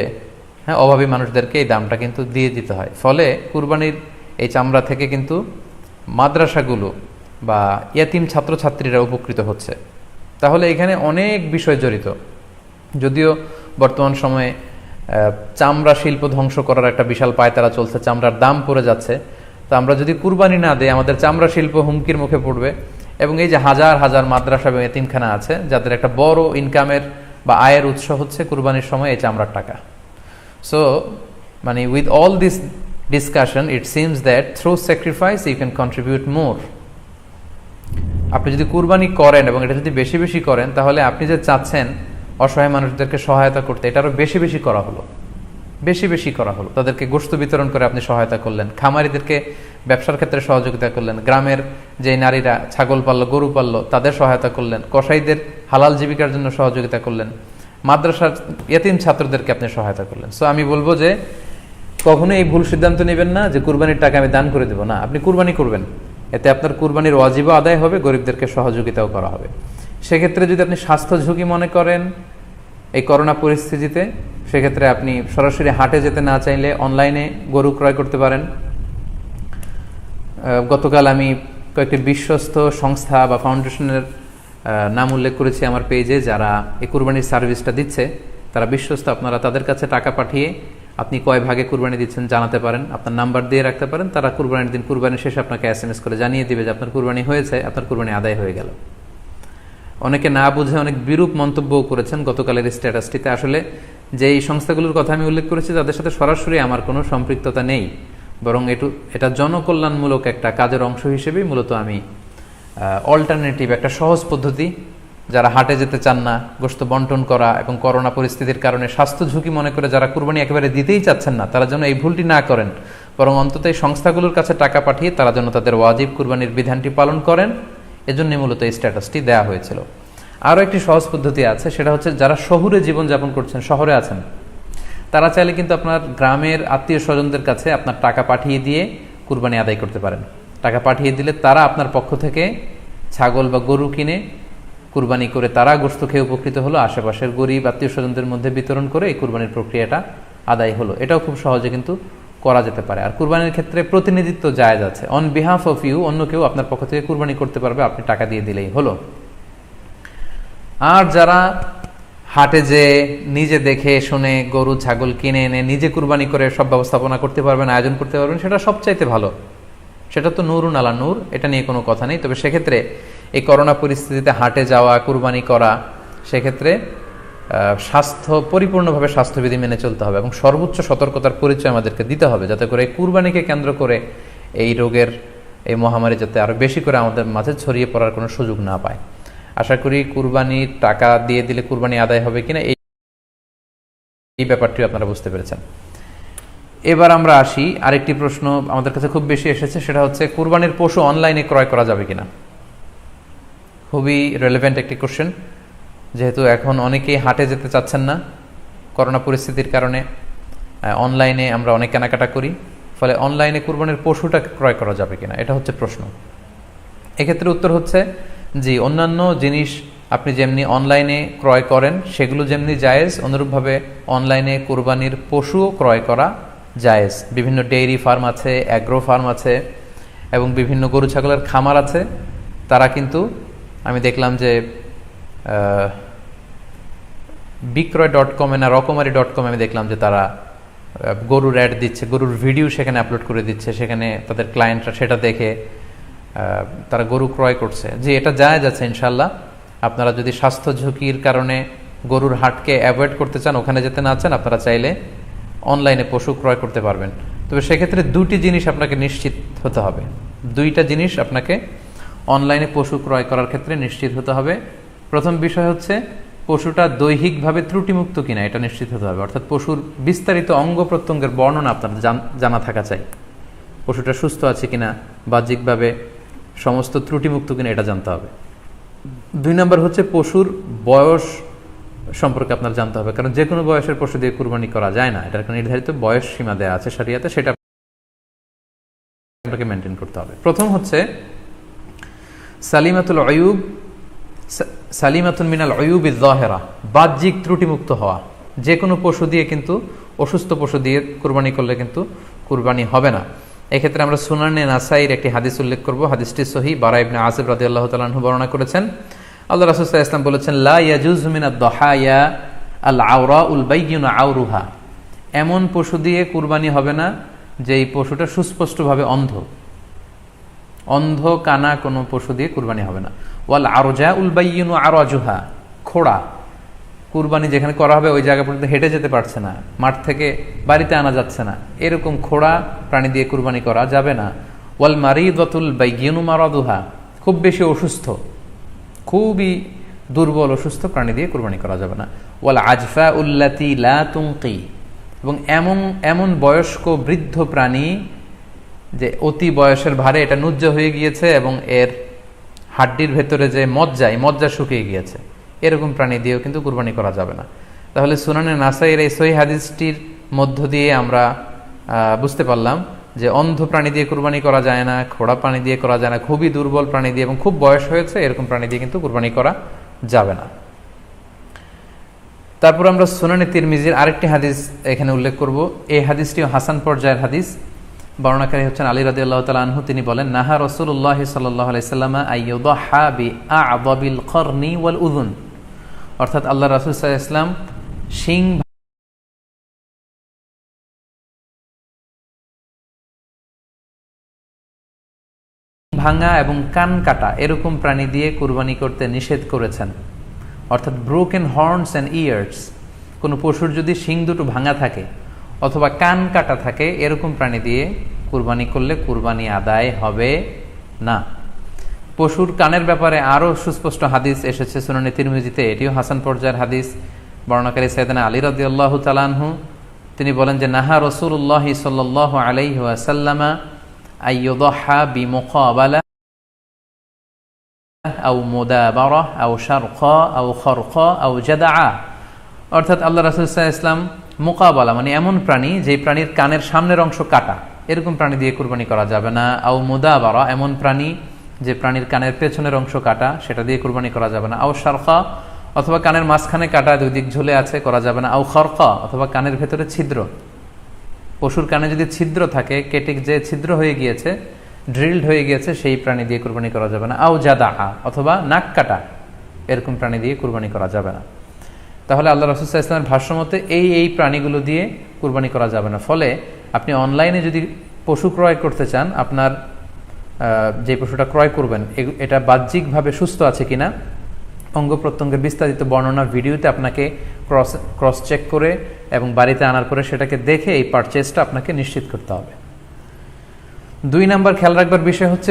অভাবী মানুষদেরকে এই দামটা কিন্তু দিয়ে দিতে হয়। ফলে কুরবানির এই চামড়া থেকে কিন্তু মাদ্রাসাগুলো বা ইয়াতিম ছাত্রছাত্রীরা উপকৃত হচ্ছে। তাহলে এখানে অনেক বিষয় জড়িত। যদিও বর্তমান সময়ে চামড়া শিল্প ধ্বংস করার একটা বিশাল পায়তারা চলছে, চামড়ার দাম পড়ে যাচ্ছে। তো আমরা যদি কুরবানি না দিই, আমাদের চামড়া শিল্প হুমকির মুখে পড়বে। এবং এই যে হাজার হাজার মাদ্রাসা এবং এতিমখানা আছে, যাদের একটা বড় ইনকামের বা আয়ের উৎস হচ্ছে কুরবানির সময় এই চামড়ার টাকা। সো মানে with all this discussion, it seems that through sacrifice you can contribute more. আপনি যদি কুরবানি করেন এবং এটা যদি বেশি বেশি করেন, তাহলে আপনি যে চাচ্ছেন অসহায় মানুষদেরকে সহায়তা করতে, এটা আরো বেশি বেশি করা হলো, বেশি বেশি করা হলো। তাদেরকে গোশত বিতরণ করে আপনি সহায়তা করলেন, খামারিদেরকে ব্যবসার ক্ষেত্রে সহযোগিতা করলেন, গ্রামের যে নারীরা ছাগল পাললো, গরু পাললো, তাদের সহায়তা করলেন, কসাইদের হালাল জীবিকার জন্য সহযোগিতা করলেন, মাদ্রাসার ইয়াতিম ছাত্রদেরকে আপনি সহায়তা করলেন। সো আমি বলবো যে কখনো এই ভুল সিদ্ধান্ত নেবেন না যে কুরবানির টাকা আমি দান করে দেবো। না, আপনি কুরবানি করবেন, এতে আপনার কুরবানির ওয়াজিবও আদায় হবে, গরিবদেরকে সহযোগিতাও করা হবে। সেক্ষেত্রে যদি আপনি স্বাস্থ্য ঝুঁকি মনে করেন এই করোনা পরিস্থিতিতে, সেক্ষেত্রে আপনি সরাসরি হাটে যেতে না চাইলে অনলাইনে গরু ক্রয় করতে পারেন। গতকাল আমি কয়েকটি বিশ্বস্ত সংস্থা বা ফাউন্ডেশনের নাম উল্লেখ করেছি আমার পেজে, যারা এই কুরবানির সার্ভিসটা দিচ্ছে। তারা বিশ্বস্ত, আপনারা তাদের কাছে টাকা পাঠিয়ে আপনি কয় ভাগে কুরবানি দিচ্ছেন জানাতে পারেন, আপনার নাম্বার দিয়ে রাখতে পারেন। তারা কুরবানির দিন, কুরবানির শেষে আপনাকে SMS করে জানিয়ে দিবে যে আপনার কুরবানি হয়েছে, আপনার কুরবানি আদায় হয়ে গেল। অনেকে না বুঝে অনেক বিরূপ মন্তব্যও করেছেন গতকালের স্ট্যাটাসটিতে। আসলে যে এই সংস্থাগুলোর কথা আমি উল্লেখ করেছি, তাদের সাথে সরাসরি আমার কোনো সম্পৃক্ততা নেই, বরং এটা জনকল্যাণমূলক একটা কাজের অংশ হিসেবেই মূলত আমি অল্টারনেটিভ একটা সহজ পদ্ধতি, যারা হাটে যেতে চান না, গোশত বন্টন করা এবং করোনা পরিস্থিতির কারণে স্বাস্থ্য ঝুঁকি মনে করে যারা কুরবানি একেবারে দিতেই চাচ্ছেন না, তারা যেন এই ভুলটি না করেন, বরং অন্তত এই সংস্থাগুলোর কাছে টাকা পাঠিয়ে তারা যেন তাদের ওয়াজিব কুরবানির বিধানটি পালন করেন, এজন্য মূলত এই স্ট্যাটাসটি দেওয়া হয়েছিল। আরও একটি সহজ পদ্ধতি আছে, সেটা হচ্ছে যারা শহুরে জীবনযাপন করছেন, শহরে আছেন, তারা চাইলে কিন্তু আপনার গ্রামের আত্মীয় স্বজনদের কাছে আপনার টাকা পাঠিয়ে দিয়ে কুরবানি আদায় করতে পারেন। টাকা পাঠিয়ে দিলে তারা আপনার পক্ষ থেকে ছাগল বা গরু কিনে কুরবানি করে তারা গোশত খেয়ে উপকৃত হলো, আশেপাশের গরিব আত্মীয় স্বজনদের মধ্যে বিতরণ করে এই কুরবানির প্রক্রিয়াটা আদায় হলো। এটাও খুব সহজে কিন্তু করা যেতে পারে। আর কুরবানির ক্ষেত্রে প্রতিনিধিত্ব জায়েজ আছে, অন বিহাফ অফ ইউ, অন্য কেউ আপনার পক্ষ থেকে কুরবানি করতে পারবে, আপনি টাকা দিয়ে দিলেই হলো। আর যারা হাটে যে নিজে দেখে শুনে গরু ছাগল কিনে এনে নিজে কুরবানি করে সব ব্যবস্থাপনা করতে পারবেন, আয়োজন করতে পারবেন, সেটা সবচাইতে ভালো। সেটা তো নূরুন আলা নূর, এটা নিয়ে কোনো কথা নেই। তবে সেক্ষেত্রে এই করোনা পরিস্থিতিতে হাটে যাওয়া, কুরবানি করা, সেক্ষেত্রে পরিপূর্ণভাবে স্বাস্থ্যবিধি মেনে চলতে হবে এবং সর্বোচ্চ সতর্কতার পরিচয় আমাদেরকে দিতে হবে, যাতে করে কুরবানিকে কেন্দ্র করে এই রোগের এই মহামারী যাতে আরো বেশি করে আমাদের মাঝে ছড়িয়ে পড়ার কোনো সুযোগ না পায়। আশা করি কুরবানির টাকা দিয়ে দিলে কুরবানি আদায় হবে কিনা এই ব্যাপারটি আপনারা বুঝতে পেরেছেন। এবার আমরা আসি, আরেকটি প্রশ্ন আমাদের কাছে খুব বেশি এসেছে, সেটা হচ্ছে কুরবানির পশু অনলাইনে ক্রয় করা যাবে কিনা। খুবই রেলেভেন্ট একটি কোশ্চেন, যেহেতু এখন অনেকেই হাটে যেতে চাচ্ছেন না করোনা পরিস্থিতির কারণে। অনলাইনে আমরা অনেক কেনাকাটা করি, ফলে অনলাইনে কুরবানির পশুটা ক্রয় করা যাবে কিনা, এটা হচ্ছে প্রশ্ন। এক্ষেত্রে উত্তর হচ্ছে জি, অন্যান্য জিনিস আপনি যেমনি অনলাইনে ক্রয় করেন সেগুলো যেমনি জায়েজ, অনুরূপভাবে অনলাইনে কুরবানির পশুও ক্রয় করা জায়েজ। বিভিন্ন ডেইরি ফার্ম আছে, অ্যাগ্রো ফার্ম আছে এবং বিভিন্ন গরু ছাগলের খামার আছে। তারা কিন্তু আমি দেখলাম যে বিক্রয়.com না রকমারি.com আমি দেখলাম যে তারা গরুর অ্যাড দিচ্ছে, গরুর ভিডিও সেখানে আপলোড করে দিচ্ছে, সেখানে তাদের ক্লায়েন্টরা সেটা দেখে তারা গরু ক্রয় করছে। যে এটা জায়েজ আছে ইনশাল্লাহ। আপনারা যদি স্বাস্থ্য ঝুঁকির কারণে গরুর হাটকে অ্যাভয়েড করতে চান, ওখানে যেতে না চান, আপনারা চাইলে অনলাইনে পশু ক্রয় করতে পারবেন। তবে সেক্ষেত্রে দুটি জিনিস আপনাকে নিশ্চিত হতে হবে, দুইটা জিনিস আপনাকে অনলাইনে পশু ক্রয় করার ক্ষেত্রে নিশ্চিত হতে হবে। প্রথম বিষয় হচ্ছে পশুটা দৈহিকভাবে ত্রুটিমুক্ত কিনা, এটা নিশ্চিত হতে হবে। অর্থাৎ পশুর বিস্তারিত অঙ্গ প্রত্যঙ্গের বর্ণনা আপনার জানা থাকা চাই। পশুটা সুস্থ আছে কিনা, বাহ্যিকভাবে সমস্ত ত্রুটিমুক্ত কিনা, এটা জানতে হবে। 2 নম্বর হচ্ছে পশুর বয়স সম্পর্কে আপনার জানতে হবে, কারণ যে কোনো বয়সের পশু দিয়ে কুরবানি করা যায় না, এটার একটা নির্ধারিত বয়স সীমা দেওয়া আছে শরিয়াতে, সেটা আপনাকে মেনটেন করতে হবে। প্রথম হচ্ছে সালিমাতুন মিনাল উয়ুবিজ যাহিরা, বাহ্যিক ত্রুটিমুক্ত হওয়া। যে কোনো পশু দিয়ে কিন্তু, অসুস্থ পশু দিয়ে কুরবানি করলে কিন্তু কুরবানি হবে না। এক্ষেত্রে আমরা সুনানে নাসাইর একটি হাদিস উল্লেখ করব। হাদিসটি সহিহ, বারা ইবনে আযিব রাদিয়াল্লাহু তাআলা আনহু বর্ণনা করেছেন। আল্লাহ রাসূল সাল্লাল্লাহু আলাইহি ওয়াসাল্লাম বলেছেন, লা ইয়াজুজু মিনাদ দাহায়া আল আওরাউল বাইয়িনু আওরুহা, এমন পশু দিয়ে কুরবানি হবে না যেই পশুটা সুস্পষ্টভাবে অন্ধ কানা কোনো পশু দিয়ে কুরবানি হবে না। ওয়াল আরজাউল বাইয়িনু আরাজুহা, খোড়া, কুরবানি যেখানে করা হবে ওই জায়গা পর্যন্ত হেঁটে যেতে পারছে না, মাঠ থেকে বাড়িতে আনা যাচ্ছে না, এরকম খোড়া প্রাণী দিয়ে কুরবানি করা যাবে না। ওয়াল মারিদাতুল বাইয়িনু মারাদুহা, খুব বেশি অসুস্থ, খুবই দুর্বল অসুস্থ প্রাণী দিয়ে কুরবানি করা যাবে না। ওয়াল আজফা উল্লাতি লা তুনকি, এবং এমন বয়স্ক বৃদ্ধ প্রাণী যে অতি বয়সের ভারে এটা নুজ্জ হয়ে গিয়েছে এবং এর হাড্ডির ভেতরে যে মজ্জা শুকিয়ে গিয়েছে, এরকম প্রাণী দিয়েও কিন্তু কুরবানি করা যাবে না। তাহলে সুনানে নাসাইয়ের এই সহিহ হাদিসটির মধ্য দিয়ে আমরা বুঝতে পারলাম যে অন্ধ প্রাণী দিয়ে কুরবানি করা যায় না, খোড়া প্রাণী দিয়ে করা যায় না, খুবই দুর্বল প্রাণী দিয়ে এবং খুব বয়স হয়েছে এরকম প্রাণী দিয়ে কিন্তু কুরবানি করা যাবে না। তারপর আমরা সুনানে তিরমিজির আরেকটি হাদিস এখানে উল্লেখ করব। এই হাদিসটিও হাসান পর্যায়ের হাদিস। বর্ণনাকারী হচ্ছেন আলী রাদিয়াল্লাহু তাআলা আনহু। তিনি বলেন, নাহা রাসূলুল্লাহ সাল্লাল্লাহু আলাইহি সাল্লাম আইয়ুদহা বিআ'দাবিল করনি ওয়াল উযুন, অর্থাৎ আল্লাহ রাসূল সাল্লাল্লাহু আলাইহি ওয়াসাল্লাম শিং ভাঙা এবং কান কাটা এরকম প্রাণী দিয়ে কুরবানি করতে নিষেধ করেছেন। অর্থাৎ ব্রোকেন হর্নস অ্যান্ড ইয়ার্স, কোনো পশুর যদি শিং দুটো ভাঙা থাকে অথবা কান কাটা থাকে, এরকম প্রাণী দিয়ে কুরবানি করলে কুরবানি আদায় হবে না। পশুর কানের ব্যাপারে আরও সুস্পষ্ট হাদিস এসেছে সুনানে তিরমিজিতে, এটিও হাসান পর্যায়ের হাদিস। বর্ণনাকারী সাইয়েদনা আলী রাদিয়াল্লাহু তাআলা আনহু, তিনি বলেন যে নাহা রাসূলুল্লাহ সাল্লাল্লাহু আলাইহি ওয়াসাল্লাম আইয়ুদহা বিমুকাবালা আও মুদাবারা আও শারকা আও খরকা আও জাদআ, অর্থাৎ আল্লাহ রাসূল সাল্লাল্লাহু আলাইহি ওয়াসাল্লাম মুকাবালা মানে এমন প্রাণী যে প্রাণীর কানের সামনের অংশ কাটা, এরকম প্রাণী দিয়ে কুরবানি করা যাবে না। আও মুদাবারা এমন প্রাণী যে প্রাণীর কানের পেছনের অংশ কাটা, সেটা দিয়ে কুরবানি করা যাবে না। আও শারকা অথবা কানের মাঝখানে কাটা, দুই দিক ঝুলে আছে, করা যাবে না। আও খরকা অথবা কানের ভেতরে ছিদ্র, পশুর কানে যদি ছিদ্র থাকে, কেটে যে ছিদ্র হয়ে গিয়েছে, ড্রিলড হয়ে গিয়েছে, সেই প্রাণী দিয়ে কুরবানি করা যাবে না। আও জাদাহা অথবা নাক কাটা, এরকম প্রাণী দিয়ে কুরবানি করা যাবে না। তাহলে আল্লাহ রাসূল সাল্লাল্লাহু আলাইহি ওয়াসাল্লামের ভাষ্য মতে এই প্রাণীগুলো দিয়ে কুরবানি করা যাবে না। ফলে আপনি অনলাইনে যদি পশু ক্রয় করতে চান, আপনার যে পশুটা ক্রয় করবেন এটা বাহ্যিকভাবে সুস্থ আছে কিনা, অঙ্গ প্রত্যঙ্গের বিস্তারিত বর্ণনা ভিডিওতে আপনাকে ক্রস চেক করে এবং বাড়িতে আনার পরে সেটাকে দেখে এই পারচেজটা আপনাকে নিশ্চিত করতে হবে। 2 নাম্বার খেয়াল রাখবার বিষয় হচ্ছে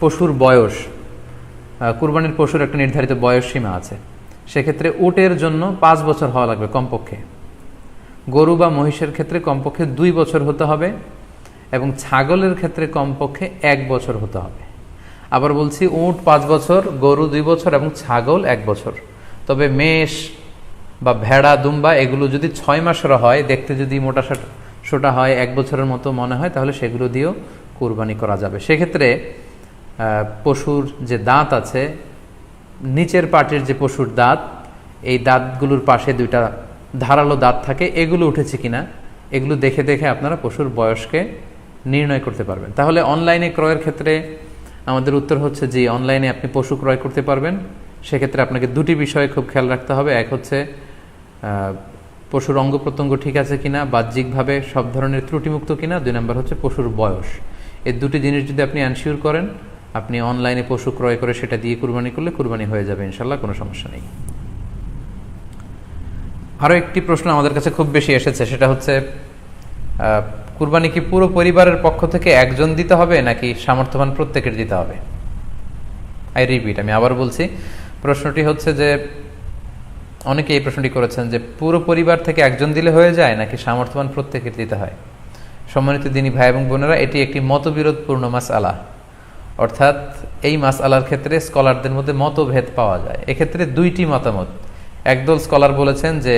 পশুর বয়স। কুরবানির পশুর একটা নির্ধারিত বয়স সীমা আছে। সেক্ষেত্রে উটের জন্য 5 বছর হওয়া লাগবে কমপক্ষে, গরু বা মহিষের ক্ষেত্রে কমপক্ষে 2 বছর হতে হবে, এবং ছাগলের ক্ষেত্রে কমপক্ষে 1 বছর হতে হবে। আবার বলছি, উট 5 বছর, গরু 2 বছর এবং ছাগল 1 বছর। তবে মেষ বা ভেড়া, দুম্বা এগুলো যদি 6 মাসের হয়, দেখতে যদি মোটা সোটা হয়, 1 বছরের মতো মনে হয়, তাহলে সেগুলো দিয়েও কুরবানি করা যাবে। সেক্ষেত্রে পশুর যে দাঁত আছে, নিচের পাটির যে পশুর দাঁত, এই দাঁতগুলোর পাশে 2টা ধারালো দাঁত থাকে, এগুলো উঠেছে কিনা এগুলো দেখে দেখে আপনারা পশুর বয়সকে নির্ণয় করতে পারবেন। তাহলে অনলাইনে ক্রয়ের ক্ষেত্রে আমাদের উত্তর হচ্ছে যে অনলাইনে আপনি পশু ক্রয় করতে পারবেন। সেক্ষেত্রে আপনাকে 2টি বিষয়ে খুব খেয়াল রাখতে হবে। এক হচ্ছে পশুর অঙ্গ প্রত্যঙ্গ ঠিক আছে কিনা, বাহ্যিকভাবে সব ধরনের ত্রুটিমুক্ত কিনা। 2 নম্বর হচ্ছে পশুর বয়স। এই 2টি জিনিস যদি আপনি এনশিওর করেন, আপনি অনলাইনে পশু ক্রয় করে সেটা দিয়ে কুরবানি করলে কুরবানি হয়ে যাবে ইনশাল্লাহ, কোনো সমস্যা নেই। আরও একটি প্রশ্ন আমাদের কাছে খুব বেশি এসেছে, সেটা হচ্ছে কুরবানি কি পুরো পরিবারের পক্ষ থেকে একজন দিতে হবে নাকি সামর্থ্যবান প্রত্যেকের দিতে হবে? আই রিপিট, আমি আবার বলছি, প্রশ্নটি হচ্ছে যে অনেকে এই প্রশ্নটি করেছেন যে পুরো পরিবার থেকে একজন দিলে হয়ে যায় নাকি সামর্থ্যবান প্রত্যেকের দিতে হয়। সম্মানিত দিনী ভাই এবং বোনেরা, এটি একটি মতবিরোধপূর্ণ মাসআলা, অর্থাৎ এই মাসআলার ক্ষেত্রে স্কলারদের মধ্যে মতভেদ পাওয়া যায়। এক্ষেত্রে 2টি মতামত। একদল স্কলার বলেছেন যে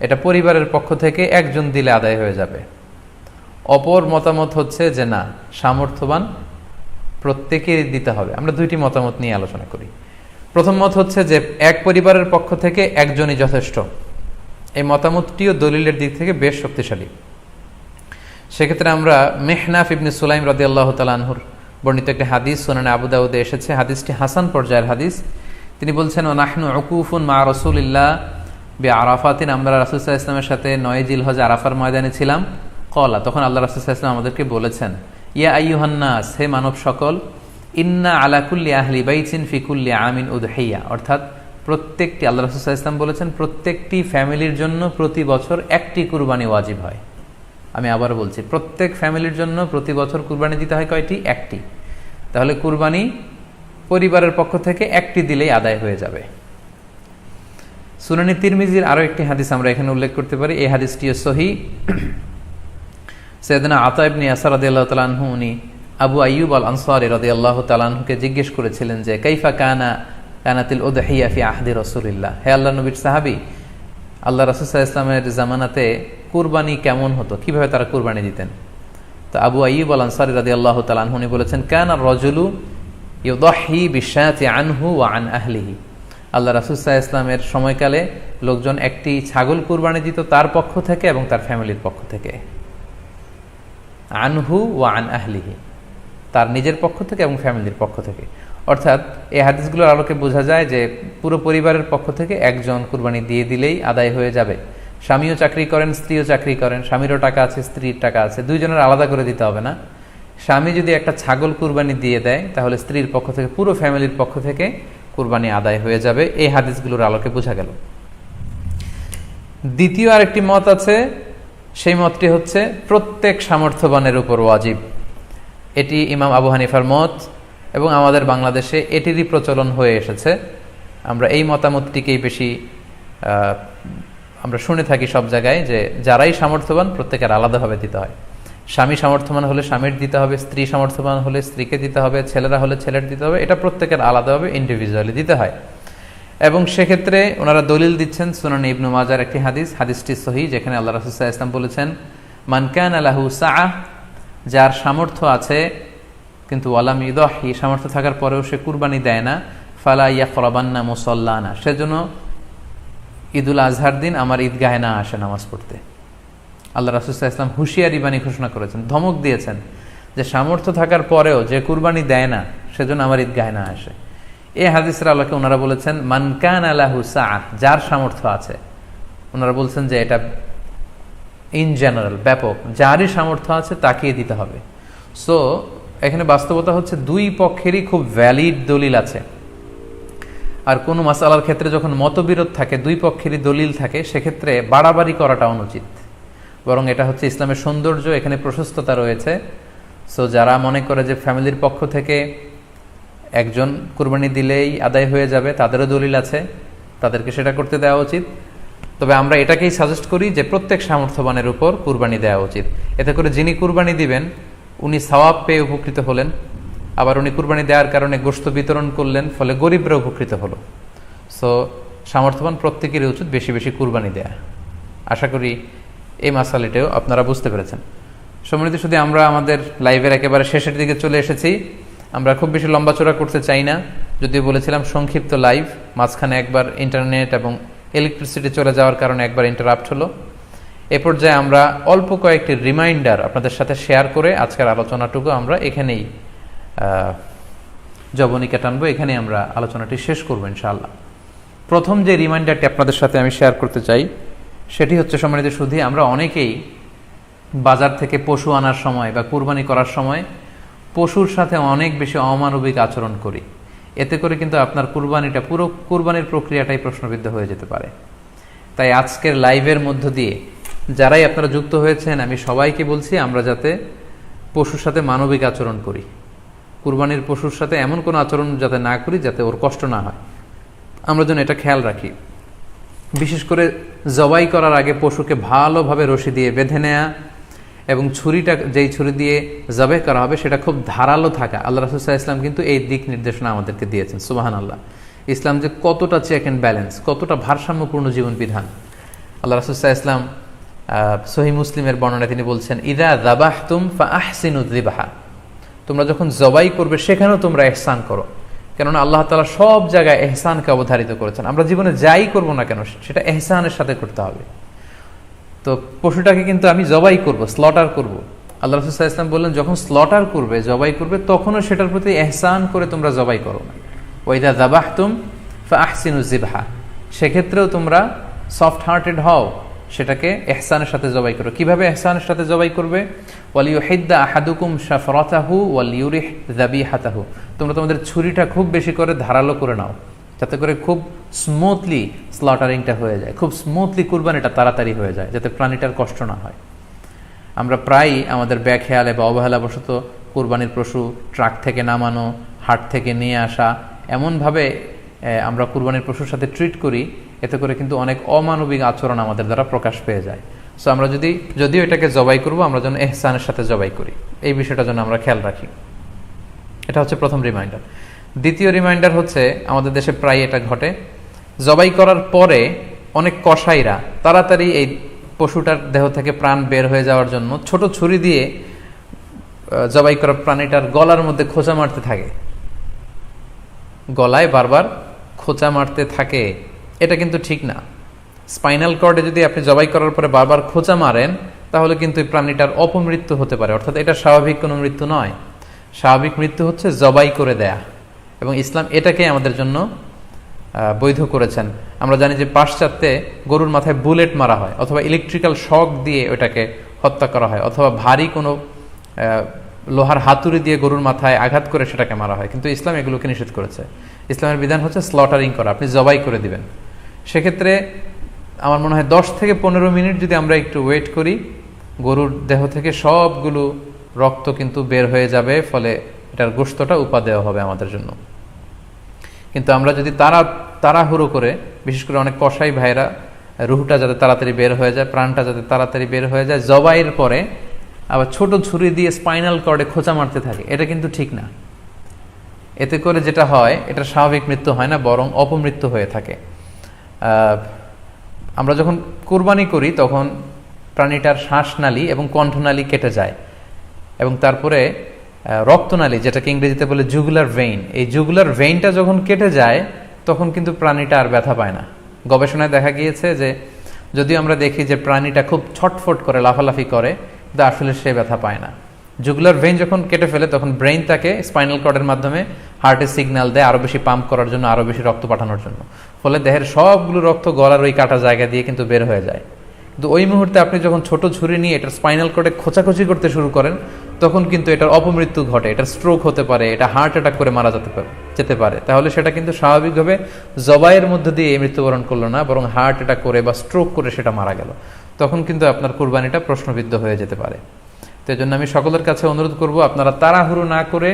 এটা পরিবারের পক্ষ থেকে একজন দিলে আদায় হয়ে যাবে। অপর মতামত হচ্ছে যে না, সামর্থ্যবান প্রত্যেকেরই দিতে হবে। আমরা 2টি মতামত নিয়ে আলোচনা করি। প্রথম মত হচ্ছে যে এক পরিবারের পক্ষ থেকে একজনই যথেষ্ট। এই মতামতটিও দলিলের দিক থেকে বেশ শক্তিশালী। সেক্ষেত্রে আমরা মেহনাফ ইবনে সুলাইম রাদিয়াল্লাহু তাআলা আনহুর বর্ণিত একটি হাদিস সুনানে আবু দাউদে এসেছে। হাদিসটি হাসান পর্যায়ের হাদিস। তিনি বলছেন, ওয়া নাহনু উকুফুন মা রাসূলিল্লাহ বিআরাফাতিন, আমরা রাসূল সাল্লাল্লাহু আলাইহি ওয়াসাল্লামের সাথে 9 জিলহজ আরাফার ময়দানে ছিলাম। ক্বালা, তখন আল্লাহ রাসূল সাল্লাল্লাহু আলাইহি ওয়াসাল্লাম আমাদেরকে বলেছেন, ইয়া আইয়ুহান নাস, হে মানব সকল, ইন্না আলা কুল্লি আহলি বাইতিন ফি কুল্লি আমিন উদহিয়া, অর্থাৎ প্রত্যেকটি, আল্লাহ রাসূল সাল্লাল্লাহু আলাইহি ওয়াসাল্লাম বলেছেন, প্রত্যেকটি ফ্যামিলির জন্য প্রতি বছর একটি কুরবানি ওয়াজিব হয়। আমি আবার বলছি, প্রত্যেক ফ্যামিলির জন্য প্রতি বছর কুরবানি দিতে হয় কয়টি? একটি। তাহলে কুরবানি পরিবারের পক্ষ থেকে একটি দিলেই আদায় হয়ে যাবে। সুনানি তিরমিজির আরো একটি হাদিস আমরা এখানে উল্লেখ করতে পারি। এই হাদিসটিও সহিহ। সাইয়েদনা আতা ইবনে ইয়াসার রাদিয়াল্লাহু তাআলা আনহু, উনি আবু আইয়ুব আল আনসারী রাদিয়াল্লাহু তাআলা আনহুকে জিজ্ঞেস করেছিলেন যে কাইফা কানাতিল উদহিয়া ফি আহদি রাসূলিল্লাহ, হে আল্লাহর নবীর সাহাবী, আল্লাহ রাসূল সাল্লাল্লাহু আলাইহি ওয়াসাল্লামের জামানাতে কুরবানি কেমন হতো, কিভাবে তারা কুরবানি দিতেন? তো আবু আইয়ুব আল আনসারী রাদিয়াল্লাহু তাআলা আনহু উনি বলেছেন, কানা রাজুলু ইউদাহি বিশাতি আনহু ওয়া আন আহলিহি, আল্লাহ রাসূল সাল্লাল্লাহু আলাইহি ওয়াসাল্লামের সময়কালে লোকজন একটি ছাগল কুরবানি দিত তার পক্ষ থেকে এবং তার ফ্যামিলির পক্ষ থেকে। আনহু ওয়া আন আহলিহি, তার নিজের পক্ষ থেকে এবং ফ্যামিলির পক্ষ থেকে। অর্থাৎ এই হাদিসগুলোর আলোকে বোঝা যায় যে পুরো পরিবারের পক্ষ থেকে একজন কুরবানি দিয়ে দিলেই আদায় হয়ে যাবে। স্বামীও চাকরি করেন, স্ত্রীও চাকরি করেন, স্বামীরও টাকা আছে, স্ত্রীর টাকা আছে, দুইজনের আলাদা করে দিতে হবে না। স্বামী যদি একটা ছাগল কুরবানি দিয়ে দেয়, তাহলে স্ত্রীর পক্ষ থেকে, পুরো ফ্যামিলির পক্ষ থেকে কুরবানি আদায় হয়ে যাবে। এই হাদিসগুলোর আলোকে বোঝা গেল। দ্বিতীয় আরেকটি মত আছে, সেই মতটি হচ্ছে প্রত্যেক সামর্থ্যবানের উপর ওয়াজিব। এটি ইমাম আবু হানিফার মত এবং আমাদের বাংলাদেশে এটিরই প্রচলন হয়ে এসেছে। আমরা এই মতামতটিকেই বেশি আমরা শুনে থাকি সব জায়গায়, যে যারাই সামর্থ্যবান প্রত্যেকের আলাদাভাবে দিতে হয়। স্বামী সামর্থ্যবান হলে স্বামীর দিতে হবে, স্ত্রী সামর্থ্যবান হলে স্ত্রীকে দিতে হবে, ছেলেরা হলে ছেলের দিতে হবে। এটা প্রত্যেকের আলাদাভাবে ইন্ডিভিজুয়ালি দিতে হয়। এবং সেক্ষেত্রে ওনারা দলিল দিচ্ছেন সুনান ইবনু মাজার একটি হাদিসটি সহিহ, যেখানে আল্লাহ রাসূল সাল্লাল্লাহু আলাইহি ওয়াসাল্লাম বলেছেন, মান কানা লাহু সাআহ, যার সামর্থ্য আছে কিন্তু ওয়ালাম ইউদাহি, সামর্থ্য থাকার পরেও সে কুরবানি দেয় না, ফালা ইয়াকরাবান্না মুসাল্লানা, সেজন্য ঈদুল আজহার দিন আমার ঈদগাহে না আসে নামাজ পড়তে। আল্লাহ রাসূল সাল্লাল্লাহু আলাইহি ওয়াসাল্লাম হুঁশিয়ারি বাণী ঘোষণা করেছেন, ধমক দিয়েছেন যে সামর্থ্য থাকার পরেও যে কুরবানি দেয় না সেজন্য আমার ঈদগাহে না আসে। এই হাদিসের আলোকে ওনারা বলেছেন মান কানা লাহু সাআহ, যার সামর্থ্য আছে। ওনারা বলছেন যে এটা ইন জেনারেল, ব্যাপক, যারই সামর্থ্য আছে তাকেই দিতে হবে। সো এখানে বাস্তবতা হচ্ছে দুই পক্ষেরই খুব ভ্যালিড দলিল আছে। আর কোনো মাসালার ক্ষেত্রে যখন মতবিরোধ থাকে, দুই পক্ষেরই দলিল থাকে, সেক্ষেত্রে বাড়াবাড়ি করাটা অনুচিত। বরং এটা হচ্ছে ইসলামের সৌন্দর্য, এখানে প্রশস্ততা রয়েছে। সো যারা মনে করে যে ফ্যামিলির পক্ষ থেকে একজন কুরবানি দিলেই আদায় হয়ে যাবে, তাদেরও দলিল আছে, তাদেরকে সেটা করতে দেওয়া উচিত। তবে আমরা এটাকেই সাজেস্ট করি যে প্রত্যেক সামর্থ্যবানের উপর কুরবানি দেওয়া উচিত। এতে করে যিনি কুরবানি দিবেন উনি সওয়াব পেয়ে উপকৃত হলেন, আবার উনি কুরবানি দেওয়ার কারণে গোশত বিতরণ করলেন, ফলে গরিবরা উপকৃত হলো। সো সামর্থ্যবান প্রত্যেকেরই উচিত বেশি বেশি কুরবানি দেয়া। আশা করি এই মাসালাটাও আপনারা বুঝতে পেরেছেন। সম্মানিত শুধু আমরা আমাদের লাইভের একেবারে শেষের দিকে চলে এসেছি। আমরা খুব বেশি লম্বাচড়া করতে চাই না, যদিও বলেছিলাম সংক্ষিপ্ত লাইভ, মাঝখানে একবার ইন্টারনেট এবং ইলেকট্রিসিটি চলে যাওয়ার কারণে একবার ইন্টারাপ্ট হলো। এ পর্যায়ে আমরা অল্প কয়েকটি রিমাইন্ডার আপনাদের সাথে শেয়ার করে আজকের আলোচনাটুকু আমরা এখানেই জবনিকা টানবো, এখানেই আমরা আলোচনাটি শেষ করবো ইনশাআল্লাহ। প্রথম যে রিমাইন্ডারটি আপনাদের সাথে আমি শেয়ার করতে চাই সেটি হচ্ছে, সম্মানিত সুধী, আমরা অনেকেই বাজার থেকে পশু আনার সময় বা কুরবানি করার সময় পশুর সাথে অনেক বেশি অমানবিক আচরণ করি। এতে করে কিন্তু আপনার কুরবানিটা, পুরো কুরবানির প্রক্রিয়াটাই প্রশ্নবিদ্ধ হয়ে যেতে পারে। তাই আজকের লাইভের মধ্য দিয়ে যারাই আপনারা যুক্ত হয়েছেন, আমি সবাইকে বলছি আমরা যাতে পশুর সাথে মানবিক আচরণ করি, কুরবানির পশুর সাথে এমন কোনো আচরণ যাতে না করি যাতে ওর কষ্ট না হয়, আমরা যেন এটা খেয়াল রাখি। বিশেষ করে জবাই করার আগে পশুকে ভালোভাবে রশি দিয়ে বেঁধে নেয়া এবং ছুরিটা, যেই ছুরি দিয়ে জবাই করা হবে সেটা খুব ধারালো থাকা। আল্লাহ রাসূল সাল্লাল্লাহু আলাইহি ওয়াসাল্লাম কিন্তু এই দিক নির্দেশনা আমাদেরকে দিয়েছেন। সুবহানাল্লাহ, ইসলাম যে কতটা চেক অ্যান্ড ব্যালেন্স, কতটা ভারসাম্যপূর্ণ জীবন বিধান। আল্লাহ রাসূল সাল্লাল্লাহু আলাইহি ওয়াসাল্লাম সহিহ মুসলিমের বর্ণনায় তিনি বলছেন, ইযা যাবাহতুম ফাআহসিনু যিবহা, তোমরা যখন জবাই করবে সেখানেও তোমরা ইহসান করো। কেননা আল্লাহ তাআলা সব জায়গায় ইহসানকে অবধারিত করেছেন। আমরা জীবনে যাই করব না কেন সেটা ইহসানের সাথে করতে হবে। তো পশুটাকে কিন্তু আমি জবাই করব, স্লটার করব। আল্লাহ রাসূল সাল্লাল্লাহু আলাইহি ওয়াসাল্লাম বললেন, যখন স্লটার করবে, জবাই করবে, তখনও সেটার প্রতি ইহসান করে তোমরা জবাই করো না। ওয়া ইযা যাবাহতুম ফাআহসিনু যিবহা, সেক্ষেত্রেও তোমরা সফট হার্টেড হও, সেটাকে ইহসানের সাথে জবাই করো। কিভাবে ইহসানের সাথে জবাই করবে? ওয়ালিউহিদ্দা আহাদুকুম শাফরাতাহু ওয়ালিউরিহ যাবিহাতাহু, তোমরা তোমাদের ছুরিটা খুব বেশি করে ধারালো করে নাও, যাতে করে খুব স্মুথলি স্লটারিংটা হয়ে যায়, খুব স্মুথলি কুরবানিটা তাড়াতাড়ি হয়ে যায়, যাতে প্রাণীটার কষ্ট না হয়। আমরা প্রায়ই আমাদের ব্যাখেয়ালে বা অবহেলাবশত কুরবানির পশু ট্রাক থেকে নামানো, হাট থেকে নিয়ে আসা, এমনভাবে আমরা কুরবানির পশুর সাথে ট্রিট করি, এতে করে কিন্তু অনেক অমানবিক আচরণ আমাদের দ্বারা প্রকাশ পেয়ে যায়। সো আমরা যদিও এটাকে জবাই করব, আমরা যেন ইহসানের সাথে জবাই করি, এই বিষয়টা যেন আমরা খেয়াল রাখি। এটা হচ্ছে প্রথম রিমাইন্ডার। দ্বিতীয় রিমাইন্ডার হচ্ছে, আমাদের দেশে প্রায় এটা ঘটে, জবাই করার পরে অনেক কসাইরা তাড়াতাড়ি এই পশুটার দেহ থেকে প্রাণ বের হয়ে যাওয়ার জন্য ছোট ছুরি দিয়ে জবাই করা প্রাণীটার গলার মধ্যে খোঁচা মারতে থাকে, গলায় বারবার খোঁচা মারতে থাকে। এটা কিন্তু ঠিক না। স্পাইনাল কর্ডে যদি আপনি জবাই করার পরে বারবার খোঁচা মারেন, তাহলে কিন্তু এই প্রাণীটার অপমৃত্যু হতে পারে, অর্থাৎ এটা স্বাভাবিক কোনো মৃত্যু নয়। স্বাভাবিক মৃত্যু হচ্ছে জবাই করে দেয়া, এবং ইসলাম এটাকে আমাদের জন্য বৈধ করেছেন। আমরা জানি যে পাশ্চাত্যে গরুর মাথায় বুলেট মারা হয়, অথবা ইলেকট্রিক্যাল শক দিয়ে ওটাকে হত্যা করা হয়, অথবা ভারী কোনো লোহার হাতুড়ি দিয়ে গরুর মাথায় আঘাত করে সেটাকে মারা হয়। কিন্তু ইসলাম এগুলোকে নিষেধ করেছে। ইসলামের বিধান হচ্ছে স্লটারিং করা, আপনি জবাই করে দিবেন। সেক্ষেত্রে আমার মনে হয় 10 থেকে 15 মিনিট যদি আমরা একটু ওয়েট করি, গরুর দেহ থেকে সবগুলো রক্ত কিন্তু বের হয়ে যাবে, ফলে এটার গোশতটা উপাদেয় হবে আমাদের জন্য। কিন্তু আমরা যদি তাড়াহুড়ো করে, বিশেষ করে অনেক কসাই ভাইরা রুহটা যাতে তাড়াতাড়ি বের হয়ে যায়, প্রাণটা যাতে তাড়াতাড়ি বের হয়ে যায়, জবাইয়ের পরে আবার ছোট ছুরি দিয়ে স্পাইনাল কর্ডে খোঁচা মারতে থাকে, এটা কিন্তু ঠিক না। এতে করে যেটা হয়, এটা স্বাভাবিক মৃত্যু হয় না, বরং অপমৃত্যু হয়ে থাকে। আমরা যখন কুরবানি করি তখন প্রাণীটার শ্বাসনালী এবং কণ্ঠনালী কেটে যায়, এবং তারপরে রক্তনালী, যেটাকে ইংরেজিতে বলে জুগুলার ভেইন, এই জুগুলার ভেইনটা যখন কেটে যায় তখন কিন্তু প্রাণীটা আর ব্যথা পায় না। গবেষণায় দেখা গিয়েছে যে যদিও আমরা দেখি যে প্রাণীটা খুব ছটফট করে, লাফালাফি করে, কিন্তু আসলে সে ব্যথা পায় না। জুগুলার ভেইন যখন কেটে ফেলে তখন ব্রেইন তাকে স্পাইনাল কর্ডের মাধ্যমে হার্টে সিগন্যাল দেয় আরও বেশি পাম্প করার জন্য, আরও বেশি রক্ত পাঠানোর জন্য। ফলে দেহের সবগুলো রক্ত গলার ওই কাটা জায়গা দিয়ে কিন্তু বের হয়ে যায়। কিন্তু ওই মুহূর্তে আপনি যখন ছোট ছুরি নিয়ে এটার স্পাইনাল কর্ডে খোঁচাখুচি করতে শুরু করেন তখন কিন্তু এটার অপমৃত্যু ঘটে, এটার স্ট্রোক হতে পারে, এটা হার্ট অ্যাটাক করে মারা যেতে পারে। তাহলে সেটা কিন্তু স্বাভাবিকভাবে জবাইয়ের মধ্যে দিয়ে মৃত্যুবরণ করলো না, বরং হার্ট অ্যাটাক করে বা স্ট্রোক করে সেটা মারা গেল। তখন কিন্তু আপনার কুরবানিটা প্রশ্নবিদ্ধ হয়ে যেতে পারে। তো এই জন্য আমি সকলের কাছে অনুরোধ করব, আপনারা তাড়াহুড়ো না করে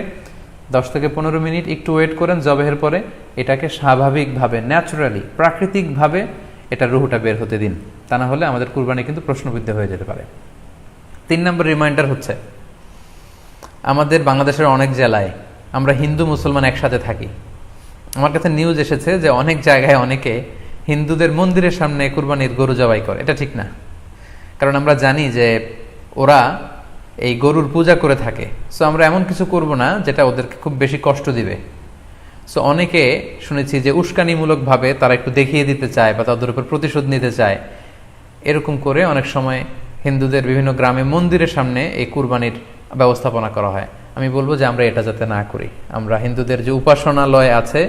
10 থেকে 15 মিনিট একটু ওয়েট করেন জবাহের পরে, এটাকে স্বাভাবিকভাবে, ন্যাচুরালি, প্রাকৃতিকভাবে এটা রুহুটা বের হতে দিন। তা না হলে আমাদের কুরবানি কিন্তু প্রশ্নবিদ্ধ হয়ে যেতে পারে। 3 নম্বর রিমাইন্ডার হচ্ছে, আমাদের বাংলাদেশের অনেক জেলায় আমরা হিন্দু মুসলমান একসাথে থাকি। আমার কাছে নিউজ এসেছে যে অনেক জায়গায় অনেকে হিন্দুদের মন্দিরের সামনে কুরবানির গরু জবাই করে। এটা ঠিক না, কারণ আমরা জানি যে ওরা এই গরুর পূজা করে থাকে। সো আমরা এমন কিছু করব না যেটা ওদেরকে খুব বেশি কষ্ট দিবে। সো অনেকে শুনেছি যে উস্কানিমূলকভাবে তারা একটু দেখিয়ে দিতে চায় বা তাদের উপর প্রতিশোধ নিতে চায়, এরকম করে অনেক সময় হিন্দুদের বিভিন্ন গ্রামে মন্দিরের সামনে এই কুরবানির ব্যবস্থাপনা করা হয়। আমি বলবো যে আমরা এটা যাতে না করি। আমরা হিন্দুদের যে উপাসনালয় আছে,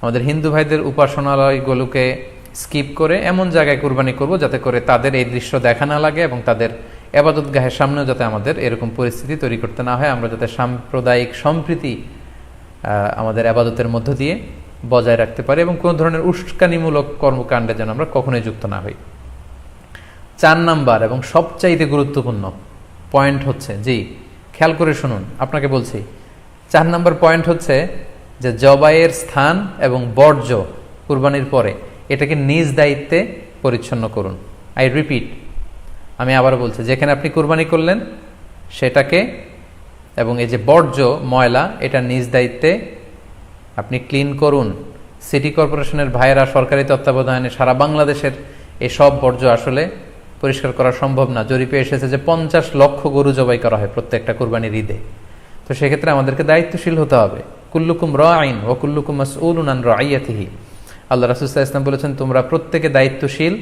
আমাদের হিন্দু ভাইদের উপাসনালয়গুলোকে স্কিপ করে এমন জায়গায় কুরবানি করব যাতে করে তাদের এই দৃশ্য দেখা না লাগে, এবং তাদের এবাদতগাহের সামনেও যাতে আমাদের এরকম পরিস্থিতি তৈরি করতে না হয়। আমরা যাতে সাম্প্রদায়িক সম্প্রীতি আমাদের আবাদতের মধ্য দিয়ে বজায় রাখতে পারি, এবং কোনো ধরনের উস্কানিমূলক কর্মকাণ্ডে যেন আমরা কখনোই যুক্ত না হই। 4 নাম্বার এবং সবচাইতে গুরুত্বপূর্ণ পয়েন্ট হচ্ছে, জি খেয়াল করে শুনুন, আপনাকে বলছি, 4 নাম্বার পয়েন্ট হচ্ছে যে জবাইয়ের স্থান এবং বর্জ্য কুরবানির পরে এটাকে নিজ দায়িত্বে পরিচ্ছন্ন করুন। আই রিপিট, আমি আবার বলছি, যেখানে আপনি কুরবানি করলেন সেটাকে এবং এই যে বর্জ্য ময়লা, এটা নিজ দায়িত্বে আপনি ক্লিন করুন। সিটি কর্পোরেশনের ভাইয়েরা সরকারি তত্ত্বাবধানে সারা বাংলাদেশের এই সব বর্জ্য আসলে পরিষ্কার করা সম্ভব না। জরিপে এসেছে যে 50 লক্ষ গরু জবাই করা হয় প্রত্যেকটা কুরবানির ঈদে। তো সেক্ষেত্রে আমাদেরকে দায়িত্বশীল হতে হবে। কুল্লুকুম রাঈন ওয়া কুল্লুকুম মাসউলুন আন রাইয়াতিহি। আল্লাহ রাসূল সাল্লাল্লাহু আলাইহি ওয়াসাল্লাম বলেছেন, তোমরা প্রত্যেকে দায়িত্বশীল,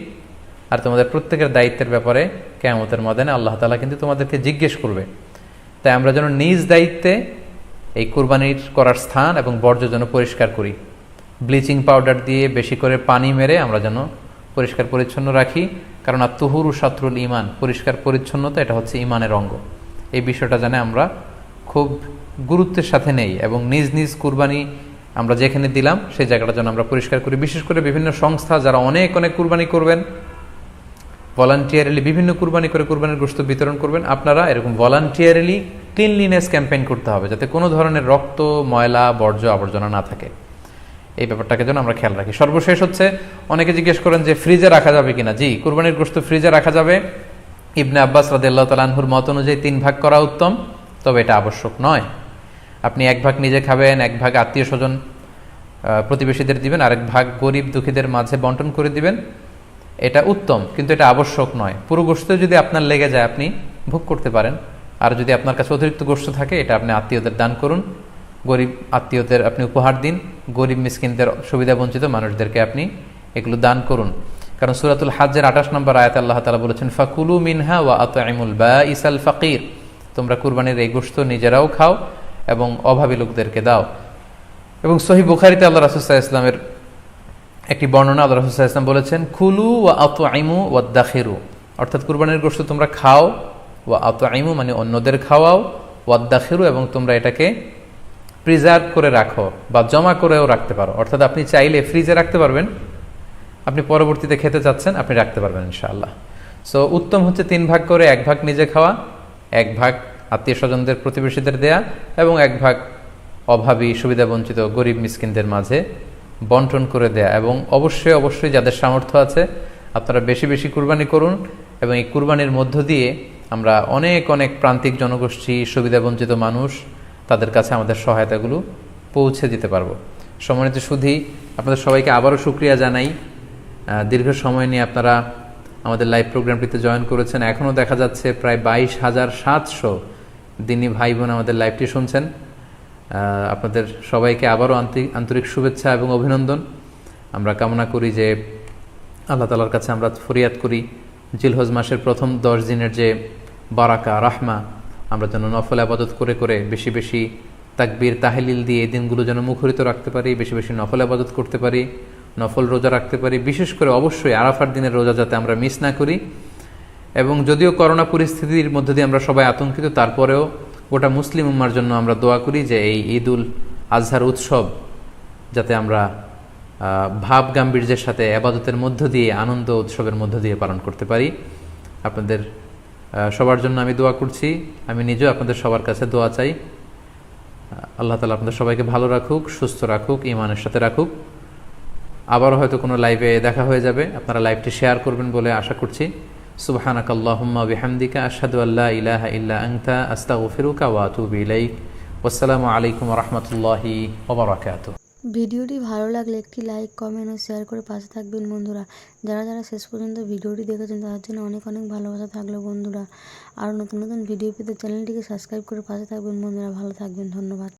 আর তোমাদের প্রত্যেকের দায়িত্বের ব্যাপারে কিয়ামতের ময়দানে আল্লাহ তাআলা কিন্তু তোমাদেরকে জিজ্ঞেস করবে। তাই আমরা যেন নিজ দায়িত্বে এই কুরবানির করার স্থান এবং বর্জ্য যেন পরিষ্কার করি। ব্লিচিং পাউডার দিয়ে বেশি করে পানি মেরে আমরা যেন পরিষ্কার পরিচ্ছন্ন রাখি, কারণ আত-তুহুরু শাতরুল ঈমান, পরিষ্কার পরিচ্ছন্নতা এটা হচ্ছে ঈমানের অঙ্গ। এই বিষয়টা জানে আমরা খুব গুরুত্বের সাথে নেই, এবং নিজ নিজ কুরবানি আমরা যেখানে দিলাম সেই জায়গাটা যেন আমরা পরিষ্কার করি। বিশেষ করে বিভিন্ন সংস্থা যারা অনেক অনেক কুরবানি করবেন, ভলান্টিয়ারলি বিভিন্ন কুরবানি করে কুরবানির গোশত বিতরণ করবেন, আপনারা এরকম ভলান্টিয়ারলি ক্লিনলিনেস ক্যাম্পেইন করতে হবে, যাতে কোনো ধরনের রক্ত, ময়লা, বর্জ্য, আবর্জনা না থাকে। এই ব্যাপারটাকে যেন আমরা খেয়াল রাখি। সর্বশেষ হচ্ছে, অনেকে জিজ্ঞেস করেন যে ফ্রিজে রাখা যাবে কিনা। জি, কুরবানির গোশত ফ্রিজে রাখা যাবে। ইবনে আব্বাস রাদিয়াল্লাহু তাআলা আনহুর মত অনুযায়ী 3 ভাগ করা উত্তম, তবে এটা আবশ্যক নয়। আপনি 1 ভাগ নিজে খাবেন, 1 ভাগ আত্মীয় স্বজন প্রতিবেশীদের দিবেন, আরেক ভাগ গরিব দুঃখীদের মাঝে বন্টন করে দিবেন, এটা উত্তম, কিন্তু এটা আবশ্যক নয়। পুরো গোশত যদি আপনার লেগে যায় আপনি ভোগ করতে পারেন, আর যদি আপনার কাছে অতিরিক্ত গোশত থাকে এটা আপনি আত্মীয়দের দান করুন, গরিব আত্মীয়দের আপনি উপহার দিন, গরিব মিসকিনদের, সুবিধা বঞ্চিত মানুষদেরকে আপনি এগুলো দান করুন। কারণ সূরাতুল হজ্জের 28 নম্বর আয়াতে আল্লাহ তাআলা বলেছেন, ফাকুলু মিনহা ওয়া আত'ইমুল বাঈসাল ফাকির, তোমরা কুরবানির এই গোশত নিজেরাও খাও এবং অভাবী লোকদেরকে দাও। এবং সহিহ বুখারীতে আল্লাহ রাসূল সাল্লাল্লাহু আলাইহি ওয়াসাল্লামের একটি বর্ণনা, আল্লাহ রাসূল সাল্লাল্লাহু আলাইহি ওয়াসাল্লাম বলেছেন, কুলু ওয়া আত'ইমু ওয়াদাখিরু, অর্থাৎ কুরবানির গোশত তোমরা খাও, ওয়া আত'ইমু মানে অন্যদের খাওয়াও, ওয়াদাখিরু এবং তোমরা এটাকে প্রিজার্ভ করে রাখো বা জমা করেও রাখতে পারো। অর্থাৎ আপনি চাইলে ফ্রিজে রাখতে পারবেন, আপনি পরবর্তীতে খেতে চাচ্ছেন আপনি রাখতে পারবেন ইনশাআল্লাহ। সো উত্তম হচ্ছে 3 ভাগ করে 1 ভাগ নিজে খাওয়া, 1 ভাগ আত্মীয় স্বজনদের, প্রতিবেশীদের দেয়া, এবং 1 ভাগ অভাবী, সুবিধা বঞ্চিত, গরিব মিসকিনদের মাঝে বন্টন করে দেয়া। এবং অবশ্যই অবশ্যই যাদের সামর্থ্য আছে আপনারা বেশি বেশি কুরবানি করুন, এবং এই কুরবানির মধ্য দিয়ে আমরা অনেক অনেক প্রান্তিক জনগোষ্ঠী, সুবিধা বঞ্চিত মানুষ, তাদের কাছে আমাদের সহায়তাগুলো পৌঁছে দিতে পারবো। সম্মানিত সুধী, আপনাদের সবাইকে আবারও শুকরিয়া জানাই। দীর্ঘ সময় নিয়ে আপনারা আমাদের লাইভ প্রোগ্রামটিতে জয়েন করেছেন। এখনও দেখা যাচ্ছে প্রায় 22,700 দিনী ভাই বোন আমাদের লাইভটি শুনছেন। আপনাদের সবাইকে আবারও আন্তরিক শুভেচ্ছা এবং অভিনন্দন। আমরা কামনা করি যে আল্লাহ তাআলার কাছে আমরা ফরিয়াদ করি জিলহজ মাসের প্রথম 10 দিনের যে বারাকা রাহমা, আমরা যেন নফল আবাদত করে করে বেশি বেশি তাকবীর তাহলিল দিয়ে এই দিনগুলো যেন মুখরিত রাখতে পারি, বেশি বেশি নফল আবাদত করতে পারি, নফল রোজা রাখতে পারি। বিশেষ করে অবশ্যই আরাফার দিনের রোজা যাতে আমরা মিস না করি। এবং যদিও করোনা পরিস্থিতির মধ্যে দিয়ে আমরা সবাই আতঙ্কিত, তারপরেও গোটা মুসলিম উম্মার জন্য আমরা দোয়া করি যে এই ঈদুল আজহার উৎসব যাতে আমরা ভাব গাম্ভীর্যের সাথে আবাদতের মধ্য দিয়ে, আনন্দ উৎসবের মধ্য দিয়ে পালন করতে পারি। আপনাদের সবার জন্য আমি দোয়া করছি। আমি নিজেও আপনাদের সবার কাছে দোয়া চাই। আল্লাহ তাআলা আপনাদের সবাইকে ভালো রাখুক, সুস্থ রাখুক, ঈমানের সাথে রাখুক। আবারও হয়তো কোনো লাইভে দেখা হয়ে যাবে। আপনারা লাইভটি শেয়ার করবেন বলে আশা করছি। সুবহানাকাল্লাহুম্মা বিহামদিকা আশহাদু আল্লা ইলাহা ইল্লা আনতা আস্তাগফিরুকা ওয়া আতুবু ইলাইক। ওয়াসসালামু আলাইকুম ওয়া রাহমাতুল্লাহি ওয়া বারাকাতুহু। ভিডিওটি ভালো লাগলে একটি লাইক, কমেন্ট ও শেয়ার করে পাশে থাকবেন বন্ধুরা। যারা যারা শেষ পর্যন্ত ভিডিওটি দেখেছেন তাদের জন্য অনেক অনেক ভালোবাসা থাকলো বন্ধুরা। আর নতুন নতুন ভিডিও পেতে চ্যানেলটিকে সাবস্ক্রাইব করে পাশে থাকবেন বন্ধুরা। ভালো থাকবেন, ধন্যবাদ।